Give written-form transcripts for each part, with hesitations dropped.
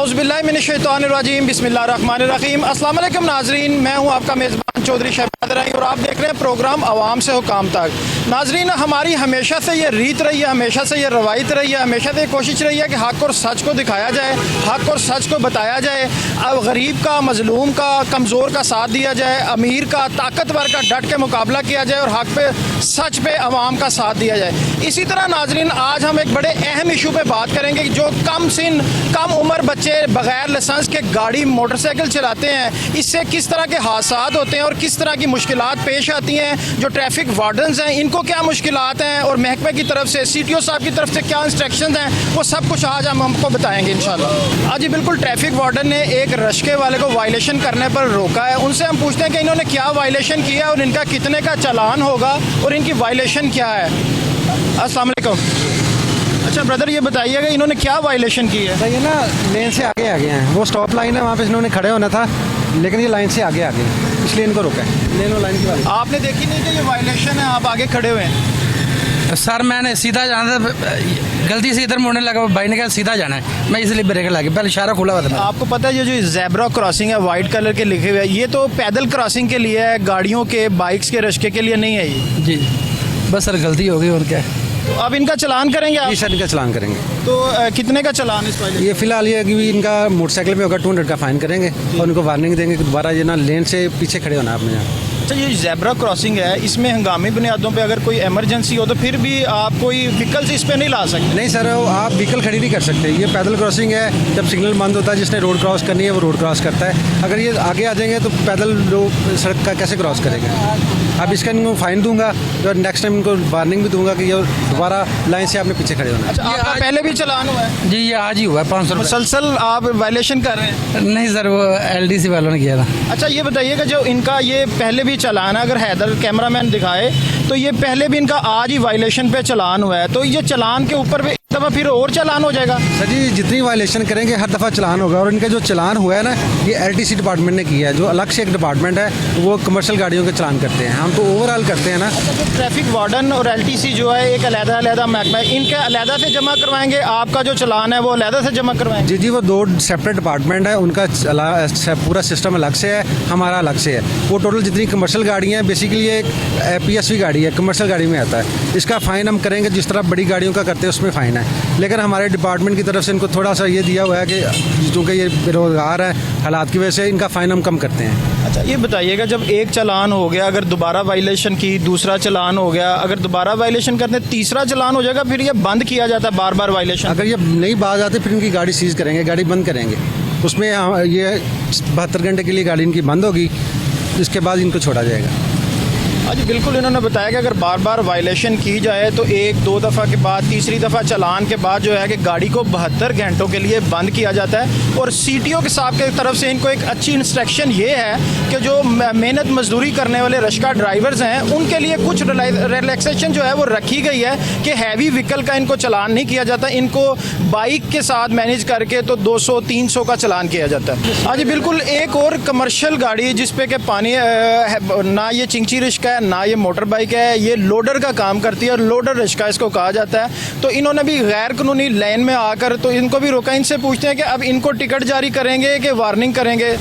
औज़ुबिल्लाहि मिनश्शैतानिर्रजीम बिस्मिल्लाहिर्रहमानिर्रहीम। अस्सलाम वालेकुम नाजरीन, मैं हूं आपका मेज़बान चौधरी शहबाद रही और आप देख रहे हैं प्रोग्राम आवाम से हुकाम तक। नाजरीन, हमारी हमेशा से ये रीत रही है, हमेशा से ये रवायत रही है, हमेशा से ये कोशिश रही है कि हक़ और सच को दिखाया जाए, हक़ और सच को बताया जाए। अब गरीब का, मजलूम का, कमज़ोर का साथ दिया जाए, अमीर का, ताकतवर का डट के मुकाबला किया जाए और हक़ पे, सच पे अवाम का साथ दिया जाए। इसी तरह नाजरीन, आज हम एक बड़े अहम इशू पे बात करेंगे कि जो कम उम्र बच्चे बगैर लाइसेंस के गाड़ी मोटरसाइकिल चलाते हैं, इससे किस तरह के हादसात होते हैं और किस तरह की मुश्किलात पेश आती हैं। जो ट्रैफिक वार्डन्स हैं, इनको क्या मुश्किलात हैं और महकमे की तरफ से, CTO साहब की तरफ से क्या इंस्ट्रक्शन हैं, वो सब कुछ आज हम हमको बताएंगे इंशाल्लाह। आज बिल्कुल ट्रैफिक वार्डन ने एक रश्के वाले को वायलेशन करने पर रोका है। उनसे हम पूछते हैं कि इन्होंने क्या वायलेशन किया और इनका कितने का चालान होगा और इनकी वायलेशन क्या है। अस्सलाम वालेकुम। अच्छा ब्रदर, ये बताइएगा इन्होंने क्या वायलेशन की है। ये ना लेन से आगे आ गए हैं, वो स्टॉप लाइन है, वहाँ पे इन्होंने खड़े होना था, लेकिन ये लाइन से आगे आ गए, इसलिए इनको रोका है। लेन और लाइन की बात आपने देखी नहीं कि ये वायलेशन है, आप आगे खड़े हुए हैं। सर मैंने सीधा जाना था, गलती से इधर मुड़ने लगा, भाई ने कहा सीधा जाना है, मैं इसलिए ब्रेक लगा, पहले इशारा खुला हुआ था। आपको पता है ये जो ज़ेब्रा क्रॉसिंग है वाइट कलर के लिखे हुए, ये तो पैदल क्रॉसिंग के लिए है, गाड़ियों के, बाइक्स के रश्के के लिए नहीं है ये। जी बस सर गलती हो गई और क्या है। तो अब इनका चालान करेंगे आप? जी सर, इनका चलान करेंगे। तो कितने का चालान इस वाले? ये फिलहाल ये कि इनका मोटरसाइकिल में होगा 200 का फाइन करेंगे और इनको वार्निंग देंगे कि दोबारा ये ना लेन से पीछे खड़े होना आपने यहाँ। अच्छा, ये ज़ेब्रा क्रॉसिंग है, इसमें हंगामी बुनियादों पे अगर कोई इमरजेंसी हो तो फिर भी आप कोई व्हीकल्स इस पे नहीं ला सकते? नहीं सर, आप व्हीकल खड़ी नहीं कर सकते, ये पैदल क्रॉसिंग है। जब सिग्नल बंद होता है, जिसने रोड क्रॉस करनी है वो रोड क्रॉस करता है। अगर ये आगे आ जाएंगे तो पैदल लोग सड़क का कैसे क्रॉस करेंगे। अब इसका इनको फाइन दूंगा और नेक्स्ट टाइम इनको वार्निंग भी दूंगा कि ये दोबारा लाइन से आपने पीछे खड़े होना है। अच्छा, आपका पहले भी चालान हुआ है? जी ये आज ही हुआ है, 500 मुसलसल आप वायलेशन कर रहे हैं? नहीं सर, वो LDC वालों ने किया था। अच्छा, ये बताइएगा जो इनका ये पहले भी चालान है, अगर हैदर कैमरामैन दिखाए तो ये पहले भी इनका आज ही वायलेशन पे चालान हुआ है, तो ये चालान के ऊपर भी दफ़ा फिर और चालान हो जाएगा? सर जी, जितनी वायलेशन करेंगे हर दफ़ा चालान होगा। और इनका जो चालान हुआ है ना, ये LTC डिपार्टमेंट ने किया है, जो अलग से एक डिपार्टमेंट है, वो कमर्शियल गाड़ियों के चालान करते हैं, हम तो ओवरऑल करते हैं ना। अच्छा, तो ट्रैफिक वार्डन और LTC जो है एक अलग महकमा है, इनके अलग से जमा करवाएंगे, आपका जो चालान है वो अलग से जमा करवाएंगे? जी जी, वो 2 सेपरेट डिपार्टमेंट है, उनका पूरा सिस्टम अलग से है, हमारा अलग से है। वो टोटल जितनी कमर्शियल गाड़ियाँ हैं, बेसिकली ये PSV गाड़ी है, कमर्शियल गाड़ी में आता है। इसका फ़ाइन हम करेंगे जिस तरह बड़ी गाड़ियों का करते हैं उसमें फ़ाइन है, लेकिन हमारे डिपार्टमेंट की तरफ से इनको थोड़ा सा ये दिया हुआ है कि चूँकि ये बेरोज़गार है, हालात की वजह से इनका फ़ाइन हम कम करते हैं। अच्छा, ये बताइएगा जब एक चालान हो गया, अगर दोबारा वायलेशन की, दूसरा चालान हो गया, अगर दोबारा वायलेशन करते तीसरा चालान हो जाएगा, फिर ये बंद किया जाता है बार बार वायलेशन? अगर ये नहीं बाज आते फिर इनकी गाड़ी सीज़ करेंगे, गाड़ी बंद करेंगे। उसमें ये 72 घंटे के लिए गाड़ी इनकी बंद होगी, इसके बाद इनको छोड़ा जाएगा। जी बिल्कुल, इन्होंने बताया कि अगर बार बार वायलेशन की जाए तो 1-2 दफ़ा के बाद, तीसरी दफ़ा चालान के बाद जो है कि गाड़ी को 72 घंटों के लिए बंद किया जाता है। और CTO के साहब की तरफ से इनको एक अच्छी इंस्ट्रक्शन ये है कि जो मेहनत मजदूरी करने वाले रश्का ड्राइवर्स हैं, उनके लिए कुछ रिलैक्सेशन जो है वो रखी गई है कि हैवी व्हीकल का इनको चालान नहीं किया जाता, इनको बाइक के साथ मैनेज करके तो 200-300 का चालान किया जाता है। हाँ जी बिल्कुल, एक और कमर्शियल गाड़ी जिसपे कि पानी ना ये चिंची रिश्का है ना ये मोटर बाइक है, ये लोडर का काम करती है और लोडर रिश्का इसको कहा जाता है। तो इन्होंने भी गैर कानूनी लाइन में आकर तो इनको भी रोका। इनसे पूछते हैं कि अब इनको टिकट जारी करेंगे कि वार्निंग करेंगे?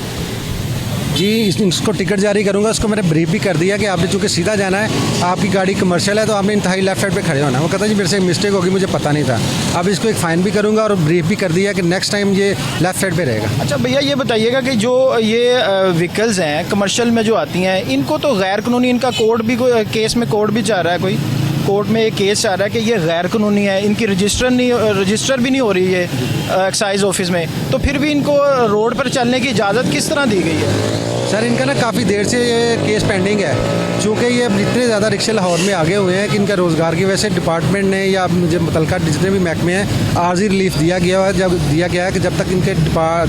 जी, इसको टिकट जारी करूंगा। उसको मैंने ब्रीफ भी कर दिया कि आपने चूँकि सीधा जाना है, आपकी गाड़ी कमर्शियल है तो आपने इंतहाई लेफ्ट साइड पे खड़े होना है। वो कहता है जी मेरे से मिस्टेक होगी, मुझे पता नहीं था। अब इसको एक फ़ाइन भी करूंगा और ब्रीफ भी कर दिया कि नेक्स्ट टाइम ये लेफ्ट साइड पे रहेगा। अच्छा भैया, ये बताइएगा कि जो ये व्हीकल्स हैं कमर्शियल में जो आती हैं, इनको तो गैर कानूनी, इनका कोर्ट भी केस में कोर्ट भी चाह रहा है, कोई कोर्ट में एक केस चाह रहा है कि ये गैर कानूनी है, इनकी रजिस्टर भी नहीं हो रही है एक्साइज ऑफिस में, तो फिर भी इनको रोड पर चलने की इजाज़त किस तरह दी गई है? सर, इनका ना काफ़ी देर से ये केस पेंडिंग है, चूँकि ये इतने ज़्यादा रिक्शे लाहौर में आगे हुए हैं कि इनका रोज़गार की वजह से डिपार्टमेंट ने या मुझे मुतलका जितने भी महकमे हैं आर्जी रिलीफ दिया गया है। जब दिया गया है कि जब तक इनके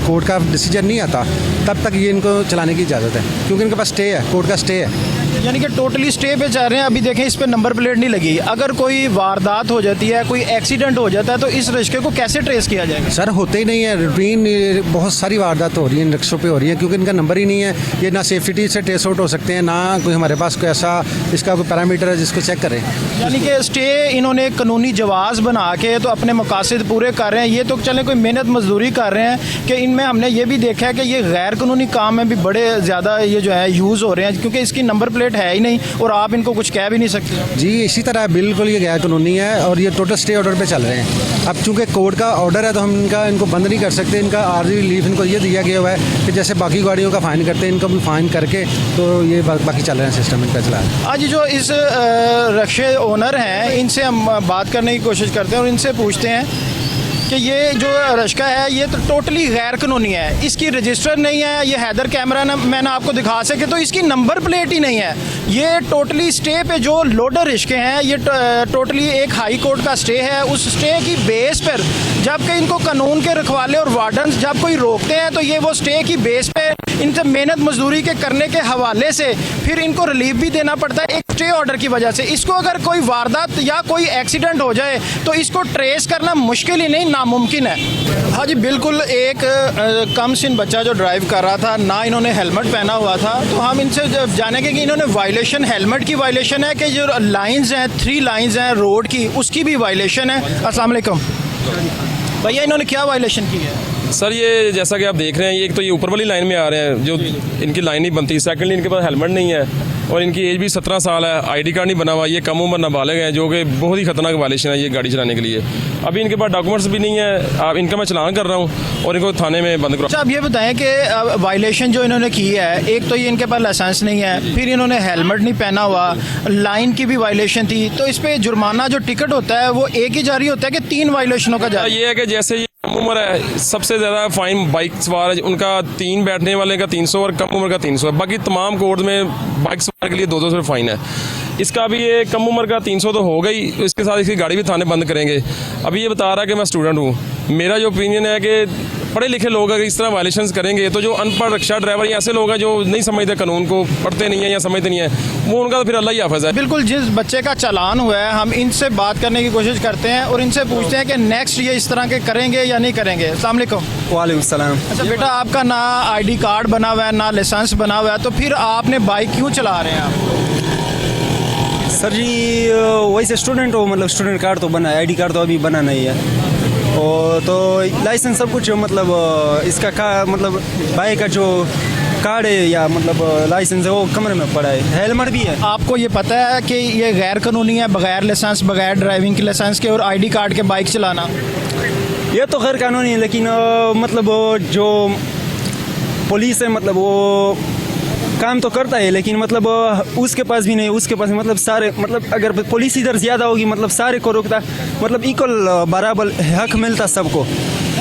कोर्ट का डिसीजन नहीं आता तब तक ये इनको चलाने की इजाज़त है, क्योंकि इनके पास स्टे है, कोर्ट का स्टे है। यानी कि टोटली स्टे पे चल रहे हैं। अभी देखें इस पे नंबर प्लेट नहीं लगी, अगर कोई वारदात हो जाती है, कोई एक्सीडेंट हो जाता है तो इस रिक्शे को कैसे ट्रेस किया जाएगा? सर होते ही नहीं है, रूटीन बहुत सारी वारदात हो रही है इन रिक्शों पे हो रही है, क्योंकि इनका नंबर ही नहीं है। ये ना सेफ्टी से ट्रेस आउट हो सकते हैं, ना कोई हमारे पास कोई ऐसा इसका कोई पैरामीटर है जिसको चेक करें। यानी कि स्टे इन्होंने कानूनी जवाज बना के तो अपने मकासद पूरे कर रहे हैं। ये तो चले कोई मेहनत मजदूरी कर रहे हैं कि इनमें हमने ये भी देखा है कि ये गैर कानूनी काम में भी बड़े ज़्यादा ये जो है यूज़ हो रहे हैं, क्योंकि इसकी नंबर प्लेट है ही नहीं और आप इनको कुछ कह भी नहीं सकते। जी इसी तरह बिल्कुल ये गैर कानूनी है और ये टोटल स्टे ऑर्डर पे चल रहे हैं। अब चूंकि कोर्ट का ऑर्डर है तो हम इनको बंद नहीं कर सकते। इनका आर्जी रिलीफ इनको ये दिया गया हुआ है कि जैसे बाकी गाड़ियों का फ़ाइन करते हैं इनको भी फ़ाइन करके तो ये बाकी चल रहे हैं सिस्टम इनका चला रहे हैं। आज जो इस रिक्शे ओनर हैं इनसे हम बात करने की कोशिश करते हैं और इनसे पूछते हैं कि ये जो रिक्शा है ये तो टोटली गैर कानूनी है, इसकी रजिस्टर नहीं है, ये हैदर कैमरा मैंने आपको दिखा सके तो इसकी नंबर प्लेट ही नहीं है। ये टोटली स्टे पे जो लोडर रिक्शे हैं ये टोटली एक हाई कोर्ट का स्टे है, उस स्टे की बेस पर जबकि इनको कानून के रखवाले और वार्डन जब कोई रोकते हैं तो ये वो स्टे की बेस पे इनसे मेहनत मजदूरी के करने के हवाले से फिर इनको रिलीफ भी देना पड़ता है एक स्टे ऑर्डर की वजह से। इसको अगर कोई वारदात या कोई एक्सीडेंट हो जाए तो इसको ट्रेस करना मुश्किल ही नहीं नामुमकिन है। हाँ जी बिल्कुल, एक कम सिन बच्चा जो ड्राइव कर रहा था, ना इन्होंने हेलमेट पहना हुआ था, तो हम इनसे जानेंगे कि इन्होंने वायलेशन हेलमेट की वायलेशन है कि जो लाइंस हैं 3 लाइंस हैं रोड की उसकी भी वायलेशन है। अस्सलाम वालेकुम भैया, इन्होंने क्या वायलेशन की है? सर ये जैसा कि आप देख रहे हैं, ये एक तो ये ऊपर वाली लाइन में आ रहे हैं जो इनकी लाइन नहीं बनती, सेकंडली इनके पास हेलमेट नहीं है और इनकी एज भी 17 साल है, आईडी कार्ड नहीं बना हुआ, ये कम उम्र नाबालिग हैं जो कि बहुत ही खतरनाक वायलेशन है ये गाड़ी चलाने के लिए। अभी इनके पास डॉक्यूमेंट्स भी नहीं है, आप इनका मैं चलान कर रहा हूँ और इनको थाने में बंद करो। अच्छा, अब ये बताएं कि वायलेशन जो इन्होंने की है, एक तो ये इनके पास लाइसेंस नहीं है, फिर इन्होंने हेलमेट नहीं पहना हुआ, लाइन की भी वायलेशन थी, तो इस पर जुर्माना जो टिकट होता है वो एक ही जारी होता है कि 3 वायलेशनों का जारी? ये है कि जैसे ये कम उम्र है, सबसे ज़्यादा फाइन बाइक सवार है उनका 3 बैठने वाले का 300 और कम उम्र का 300 है। बाकी तमाम कोर्ट में बाइक सवार के लिए 200 रुपये फाइन है। इसका भी ये कम उम्र का 300 तो हो गई, इसके साथ इसकी गाड़ी भी थाने बंद करेंगे। अभी ये बता रहा है कि मैं स्टूडेंट हूँ। मेरा जो ओपिनियन है कि पढ़े लिखे लोग अगर इस तरह वायलेशंस करेंगे तो जो अनपढ़ रिक्शा ड्राइवर या ऐसे लोग हैं जो नहीं समझते कानून को, पढ़ते नहीं है या समझते नहीं है, वो उनका तो फिर अल्लाह ही हाफ़िज़ है। बिल्कुल, जिस बच्चे का चालान हुआ है हम इनसे बात करने की कोशिश करते हैं और इनसे पूछते हैं कि नेक्स्ट ये इस तरह के करेंगे या नहीं करेंगे। अस्सलाम वालेकुम। वालेकुम सलाम। अच्छा बेटा, आपका ना आईडी कार्ड बना हुआ है ना लाइसेंस बना हुआ है, तो फिर आपने बाइक क्यों चला रहे हैं आप? सर जी वैसे स्टूडेंट हो, मतलब स्टूडेंट कार्ड तो बना है, आईडी कार्ड तो अभी बना नहीं है और तो लाइसेंस सब कुछ मतलब इसका मतलब बाइक का जो कार्ड है या मतलब लाइसेंस है वो कमरे में पड़ा है, हेलमेट भी है। आपको ये पता है कि ये गैर कानूनी है बगैर लाइसेंस, बगैर ड्राइविंग के लाइसेंस के और आईडी कार्ड के बाइक चलाना? ये तो गैर कानूनी है, लेकिन मतलब जो पुलिस है मतलब वो काम तो करता है, लेकिन मतलब उसके पास भी नहीं, उसके पास मतलब सारे मतलब अगर पुलिस इधर ज़्यादा होगी मतलब सारे को रोकता, मतलब इक्वल बराबर हक मिलता सबको।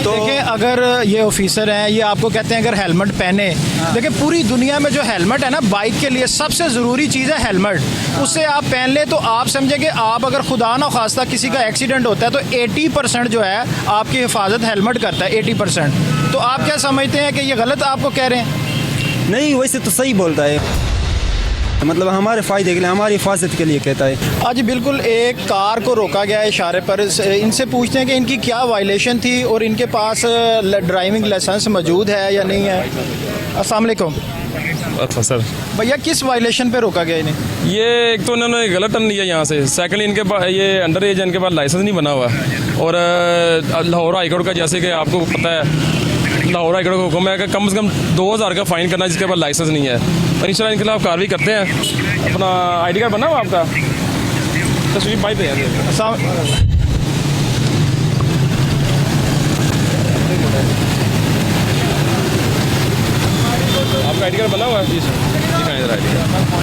तो देखिए, अगर ये ऑफिसर हैं, ये आपको कहते हैं अगर हेलमेट पहने, देखिए पूरी दुनिया में जो हेलमेट है ना बाइक के लिए सबसे ज़रूरी चीज़ है हेलमेट। उससे आप पहन ले तो आप समझेंगे, आप अगर खुदा ना खास्ता किसी का एक्सीडेंट होता है तो 80% जो है आपकी हिफाजत हेलमेट करता है, 80%। तो आप क्या समझते हैं कि ये गलत आपको कह रहे हैं? नहीं, वैसे तो सही बोलता है, मतलब हमारे फ़ायदे के लिए, हमारी हिफाजत के लिए कहता है। आज बिल्कुल एक कार को रोका गया है इशारे पर, इनसे पूछते हैं कि इनकी क्या वायलेशन थी और इनके पास ड्राइविंग लाइसेंस मौजूद है या नहीं है। अस्सलाम वालेकुम। अच्छा सर, भैया किस वायलेशन पे रोका गया इन्हें? ये एक तो इन्होंने गलत टर्न लिया यहाँ से, सेकंडली इनके पास ये अंडर एज है, इनके पास लाइसेंस नहीं बना हुआ और लाहौर हाईकोर्ट का जैसे कि आपको पता है लाहौर हाईकोर्ट का हुक्म है कि कम से कम 2000 का फ़ाइन करना जिसके पास लाइसेंस नहीं है, और इंशाल्लाह इनके खिलाफ कार्रवाई करते हैं। अपना आईडी कार्ड बना हुआ आपका? तस्वीर पाई पे आपका आईडी कार्ड बना हुआ है? जी सर, दिखाएं जरा आईडी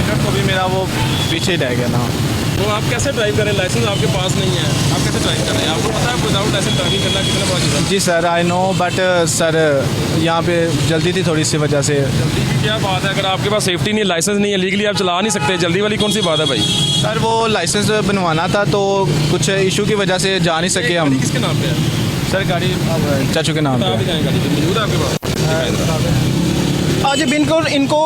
कार्ड। तो भी मेरा वो पीछे रह गया ना। तो आप कैसे ड्राइव करें, लाइसेंस आपके पास नहीं है, आप कैसे ड्राइव कर रहे हैं? आपको पता है विदाउट लाइसेंस ड्राइविंग करना कितना बड़ा चीज़ है? जी sir, I know, but sir यहाँ पे जल्दी थी थोड़ी सी वजह से। जल्दी की क्या बात है, अगर आपके पास सेफ्टी नहीं है, लाइसेंस नहीं है, लीगली आप चला नहीं सकते, जल्दी वाली कौन सी बात है भाई? सर वो लाइसेंस बनवाना था तो कुछ इशू की वजह से जा नहीं सके हम। किसके नाम पे है सर गाड़ी चाचू के नाम आप पे। दिखाएं, गाड़ी मौजूद है आपके पास? आज बिल्कुल इनको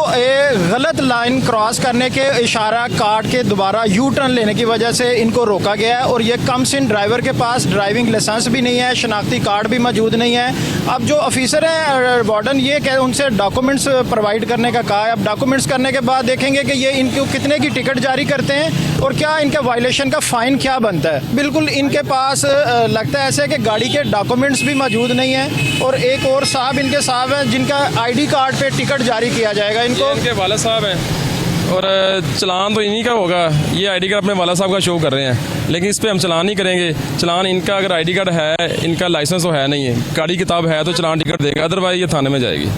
गलत लाइन क्रॉस करने के इशारा काट के दोबारा यू टर्न लेने की वजह से इनको रोका गया है और ये कम सिन ड्राइवर के पास ड्राइविंग लाइसेंस भी नहीं है, शनाख्ती कार्ड भी मौजूद नहीं है। अब जो ऑफिसर हैं वार्डन ये कह उनसे डॉक्यूमेंट्स प्रोवाइड करने का कहा है। अब डॉक्यूमेंट्स करने के बाद देखेंगे कि ये इनको कितने की टिकट जारी करते हैं और क्या इनके वायलेशन का फ़ाइन क्या बनता है। बिल्कुल इनके पास लगता है ऐसे कि गाड़ी के डॉक्यूमेंट्स भी मौजूद नहीं है और एक और साहब इनके साहब हैं जिनका आईडी कार्ड पे टिकट जारी किया जाएगा इनको। इनके वाला साहब हैं और चलान तो इन्हीं का होगा, ये आईडी कार्ड अपने वाला साहब का शो कर रहे हैं, लेकिन इस पर हम चलान नहीं करेंगे। चलान इनका अगर आईडी कार्ड है, इनका लाइसेंस तो है नहीं है, गाड़ी किताब है तो चलान टिकट देगा, अदरवाइज ये थाने में जाएगी।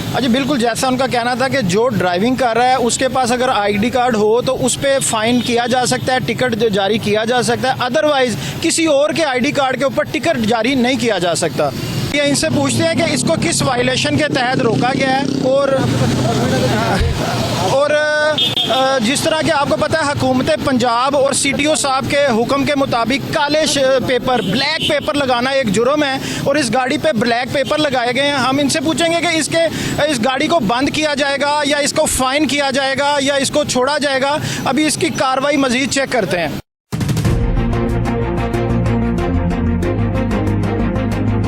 अच्छा बिल्कुल जैसा उनका कहना था कि जो ड्राइविंग कर रहा है उसके पास अगर आईडी कार्ड हो तो उस पर फ़ाइन किया जा सकता है, टिकट जारी किया जा सकता है, अदरवाइज़ किसी और के आईडी कार्ड के ऊपर टिकट जारी नहीं किया जा सकता। ये इनसे पूछते हैं कि इसको किस वायलेशन के तहत रोका गया है और जिस तरह के आपको पता है हुकूमत पंजाब और CTO साहब के हुक्म के मुताबिक काले पेपर ब्लैक पेपर लगाना एक जुर्म है और इस गाड़ी पे ब्लैक पेपर लगाए गए हैं। हम इनसे पूछेंगे कि इस गाड़ी को बंद किया जाएगा या इसको फ़ाइन किया जाएगा या इसको छोड़ा जाएगा। अभी इसकी कार्रवाई मज़ीद चेक करते हैं।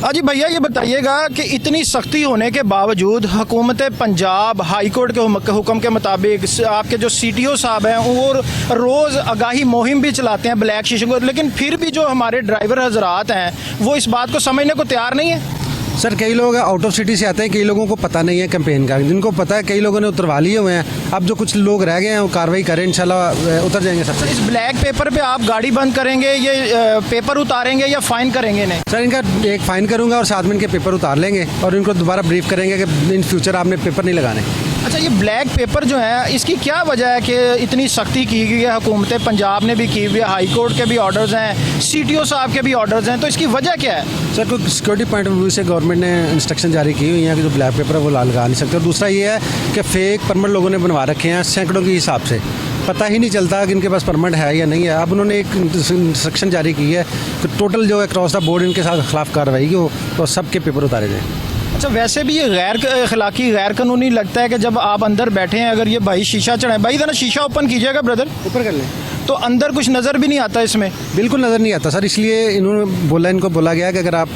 अजी भैया ये बताइएगा कि इतनी सख्ती होने के बावजूद हुकूमत पंजाब हाई कोर्ट के हुक्म के मुताबिक आपके जो CTO साहब हैं वो रोज़ आगाही मुहिम भी चलाते हैं ब्लैक शीशे को, लेकिन फिर भी जो हमारे ड्राइवर हजरात हैं वो इस बात को समझने को तैयार नहीं है। सर कई लोग आउट ऑफ सिटी से आते हैं, कई लोगों को पता नहीं है कैंपेन का, जिनको पता है कई लोगों ने उतरवा लिए हुए हैं। अब जो कुछ लोग रह गए हैं वो कार्रवाई करें, इंशाल्लाह उतर जाएंगे सब। इस ब्लैक पेपर पे आप गाड़ी बंद करेंगे, ये पेपर उतारेंगे या फ़ाइन करेंगे? नहीं सर इनका एक फ़ाइन करूँगा और 7 मिनट के पेपर उतार लेंगे और इनको दोबारा ब्रीफ करेंगे कि इन फ्यूचर आपने पेपर नहीं लगाने। अच्छा ये ब्लैक पेपर जो है इसकी क्या वजह है कि इतनी सख्ती की गई है? हुकूमत पंजाब ने भी की हुई है, हाई कोर्ट के भी ऑर्डर्स हैं, CTO साहब के भी ऑर्डर्स हैं, तो इसकी वजह क्या है? सर कोई सिक्योरिटी पॉइंट ऑफ व्यू से गवर्नमेंट ने इंस्ट्रक्शन जारी की हुई है कि जो ब्लैक पेपर है वो लगा नहीं सकते। और दूसरा ये है कि फेक परमिट लोगों ने बनवा रखे हैं सैकड़ों के हिसाब से, पता ही नहीं चलता कि इनके पास परमिट है या नहीं है। अब उन्होंने एक इंस्ट्रक्शन जारी की है कि टोटल जो है क्रॉस द बोर्ड इनके साथ खिलाफ कार्रवाई हो तो सबके पेपर उतारे जाएँ। अच्छा वैसे भी ये गैर अखलाकी गैर कानूनी लगता है कि जब आप अंदर बैठे हैं, अगर ये भाई शीशा चढ़ाए, भाई जरा शीशा ओपन कीजिएगा ब्रदर, ऊपर कर लें, तो अंदर कुछ नज़र भी नहीं आता इसमें? बिल्कुल नज़र नहीं आता सर, इसलिए इनको बोला गया कि अगर आप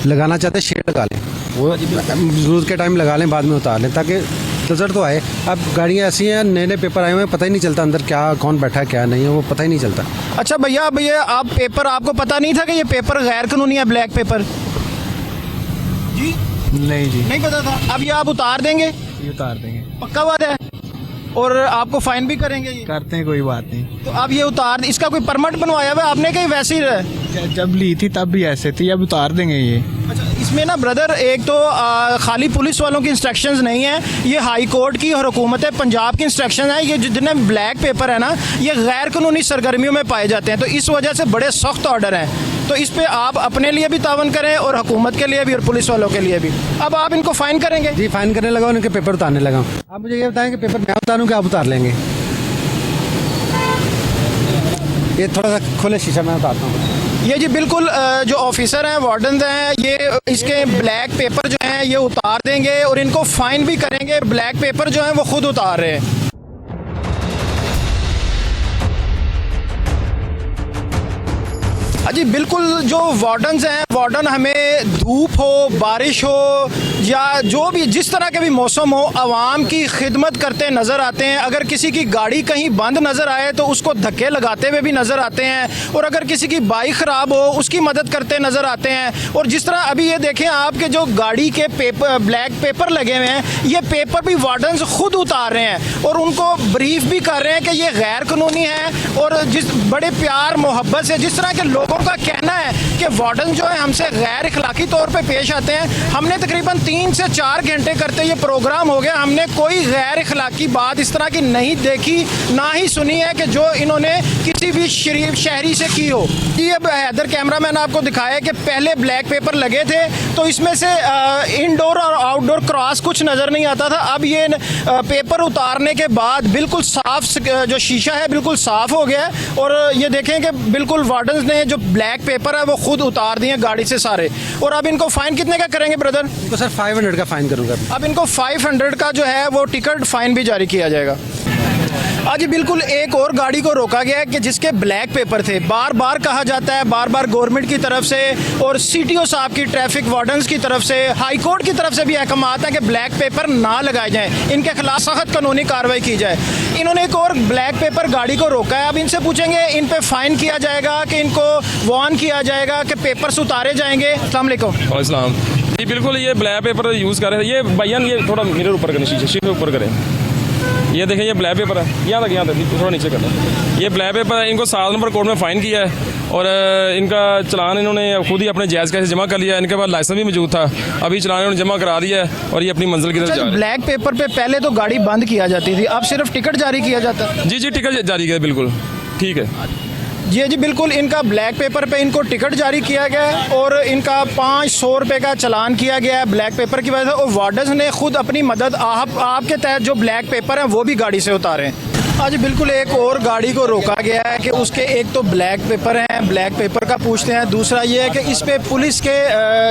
लगाना चाहते हैं शेड लगा लें, वो यूज़ के टाइम लगा लें, बाद में उतार लें ताकि नज़र तो आए। अब गाड़ियाँ ऐसी हैं, नए नए पेपर आए हुए हैं, पता ही नहीं चलता अंदर क्या कौन बैठा है क्या नहीं है, वो पता ही नहीं चलता। अच्छा भैया आप पेपर, आपको पता नहीं था कि ये पेपर गैर कानूनी है ब्लैक पेपर? जी नहीं जी, नहीं पता था। अब ये आप उतार देंगे? ये उतार देंगे, पक्का बात है? और आपको फाइन भी करेंगे ये? करते हैं, कोई बात नहीं। तो अब ये उतार, इसका कोई परमिट बनवाया हुआ आपने कहीं वैसे ही रहे? जब ली थी तब भी ऐसे थी, अब उतार देंगे ये। अच्छा इसमें ना ब्रदर एक तो खाली पुलिस वालों की इंस्ट्रक्शंस नहीं है, ये हाई कोर्ट की और हुकूमत पंजाब की इंस्ट्रक्शन है। ये जितने ब्लैक पेपर है ना ये गैर कानूनी सरगर्मियों में पाए जाते हैं, तो इस वजह से बड़े सख्त ऑर्डर हैं। तो इस पे आप अपने लिए भी तावन करें और हुकूमत के लिए भी और पुलिस वालों के लिए भी। अब आप इनको फाइन करेंगे? जी फाइन करने लगा, उनके पेपर उतारने लगा। आप मुझे ये बताएं कि पेपर मैं उतारूँ कि आप उतार लेंगे? ये थोड़ा सा खोले शीशा, मैं उतारता हूँ। ये जी बिल्कुल जो ऑफिसर हैं वार्डन हैं ये इसके ब्लैक पेपर जो हैं ये उतार देंगे और इनको फाइन भी करेंगे। ब्लैक पेपर जो हैं वो खुद उतार रहे हैं। जी बिल्कुल जो वार्डन्स हैं, वार्डन हमें धूप हो, बारिश हो या जो भी जिस तरह के भी मौसम हो आवाम की खिदमत करते नज़र आते हैं। अगर किसी की गाड़ी कहीं बंद नज़र आए तो उसको धक्के लगाते हुए भी नज़र आते हैं और अगर किसी की बाइक ख़राब हो उसकी मदद करते नज़र आते हैं। और जिस तरह अभी ये देखें आपके जो गाड़ी के पेपर ब्लैक पेपर लगे हुए हैं ये पेपर भी वार्डन्स खुद उतार रहे हैं और उनको ब्रीफ भी कर रहे हैं कि ये गैर कानूनी है। और जिस बड़े प्यार मोहब्बत से जिस तरह के लोगों का कहना है कि वार्डन जो है हमसे गैर इखलाकी तौर पे पेश आते हैं। हमने तकरीबन 3 से 4 घंटे करते ये प्रोग्राम हो गया, हमने कोई गैर इखलाकी बात इस तरह की नहीं देखी ना ही सुनी है कि जो इन्होंने किसी भी शरीफ शहरी से की हो। ये हैदर कैमरा मैंने आपको दिखाया कि पहले ब्लैक पेपर लगे थे तो इसमें से इंडोर और आउटडोर क्रॉस कुछ नज़र नहीं आता था, अब ये पेपर उतारने के बाद बिल्कुल साफ जो शीशा है बिल्कुल साफ हो गया है। और ये देखें कि बिल्कुल वार्डन ने जो ब्लैक पेपर है वो खुद उतार दिए गाड़ी से सारे। और अब इनको फाइन कितने का करेंगे ब्रदर? तो सर 500 का फाइन करूँगा। अब इनको 500 का जो है वो टिकट फाइन भी जारी किया जाएगा। आज बिल्कुल एक और गाड़ी को रोका गया है कि जिसके ब्लैक पेपर थे। बार बार कहा जाता है, बार बार गवर्नमेंट की तरफ से और सीटीओ साहब की, ट्रैफिक वार्डन्स की तरफ से, हाई कोर्ट की तरफ से भी अहकाम आता है कि ब्लैक पेपर ना लगाए जाएं, इनके खिलाफ सख्त कानूनी कार्रवाई की जाए। इन्होंने एक और ब्लैक पेपर गाड़ी को रोका है। अब इनसे पूछेंगे इन पे फाइन किया जाएगा कि इनको वार्न किया जाएगा कि पेपर्स उतारे जाएंगे। अस्सलाम वालेकुम। वालेकुम जी, बिल्कुल ये ब्लैक पेपर यूज़ कर रहे थे। ये भैया ये थोड़ा मिरर ऊपर करें, शीशे ऊपर करें। ये देखें, ये ब्लैक पेपर है, यहाँ तक थोड़ा नीचे करना। ये ब्लैक पेपर है, इनको 7 नंबर कोर्ट में फ़ाइन किया है और इनका चलान इन्होंने खुद ही अपने जायज़ कैसे जमा कर लिया। इनके पास लाइसेंस भी मौजूद था, अभी चलान इन्होंने जमा करा दिया है और ये अपनी मंजिल की तरफ जा रहे हैं। ब्लैक पेपर पे पहले तो गाड़ी बंद किया जाती थी, अब सिर्फ टिकट जारी किया जाता है। जी टिकट जारी किया, बिल्कुल ठीक है जी बिल्कुल। इनका ब्लैक पेपर पे इनको टिकट जारी किया गया है और इनका 500 रुपये का चलान किया गया है ब्लैक पेपर की वजह से। और वार्डन्स ने खुद अपनी मदद आपके तहत जो ब्लैक पेपर हैं वो भी गाड़ी से उतारे हैं। आज बिल्कुल एक और गाड़ी को रोका गया है कि उसके एक तो ब्लैक पेपर हैं, ब्लैक पेपर का पूछते हैं। दूसरा ये है कि इस पे पुलिस के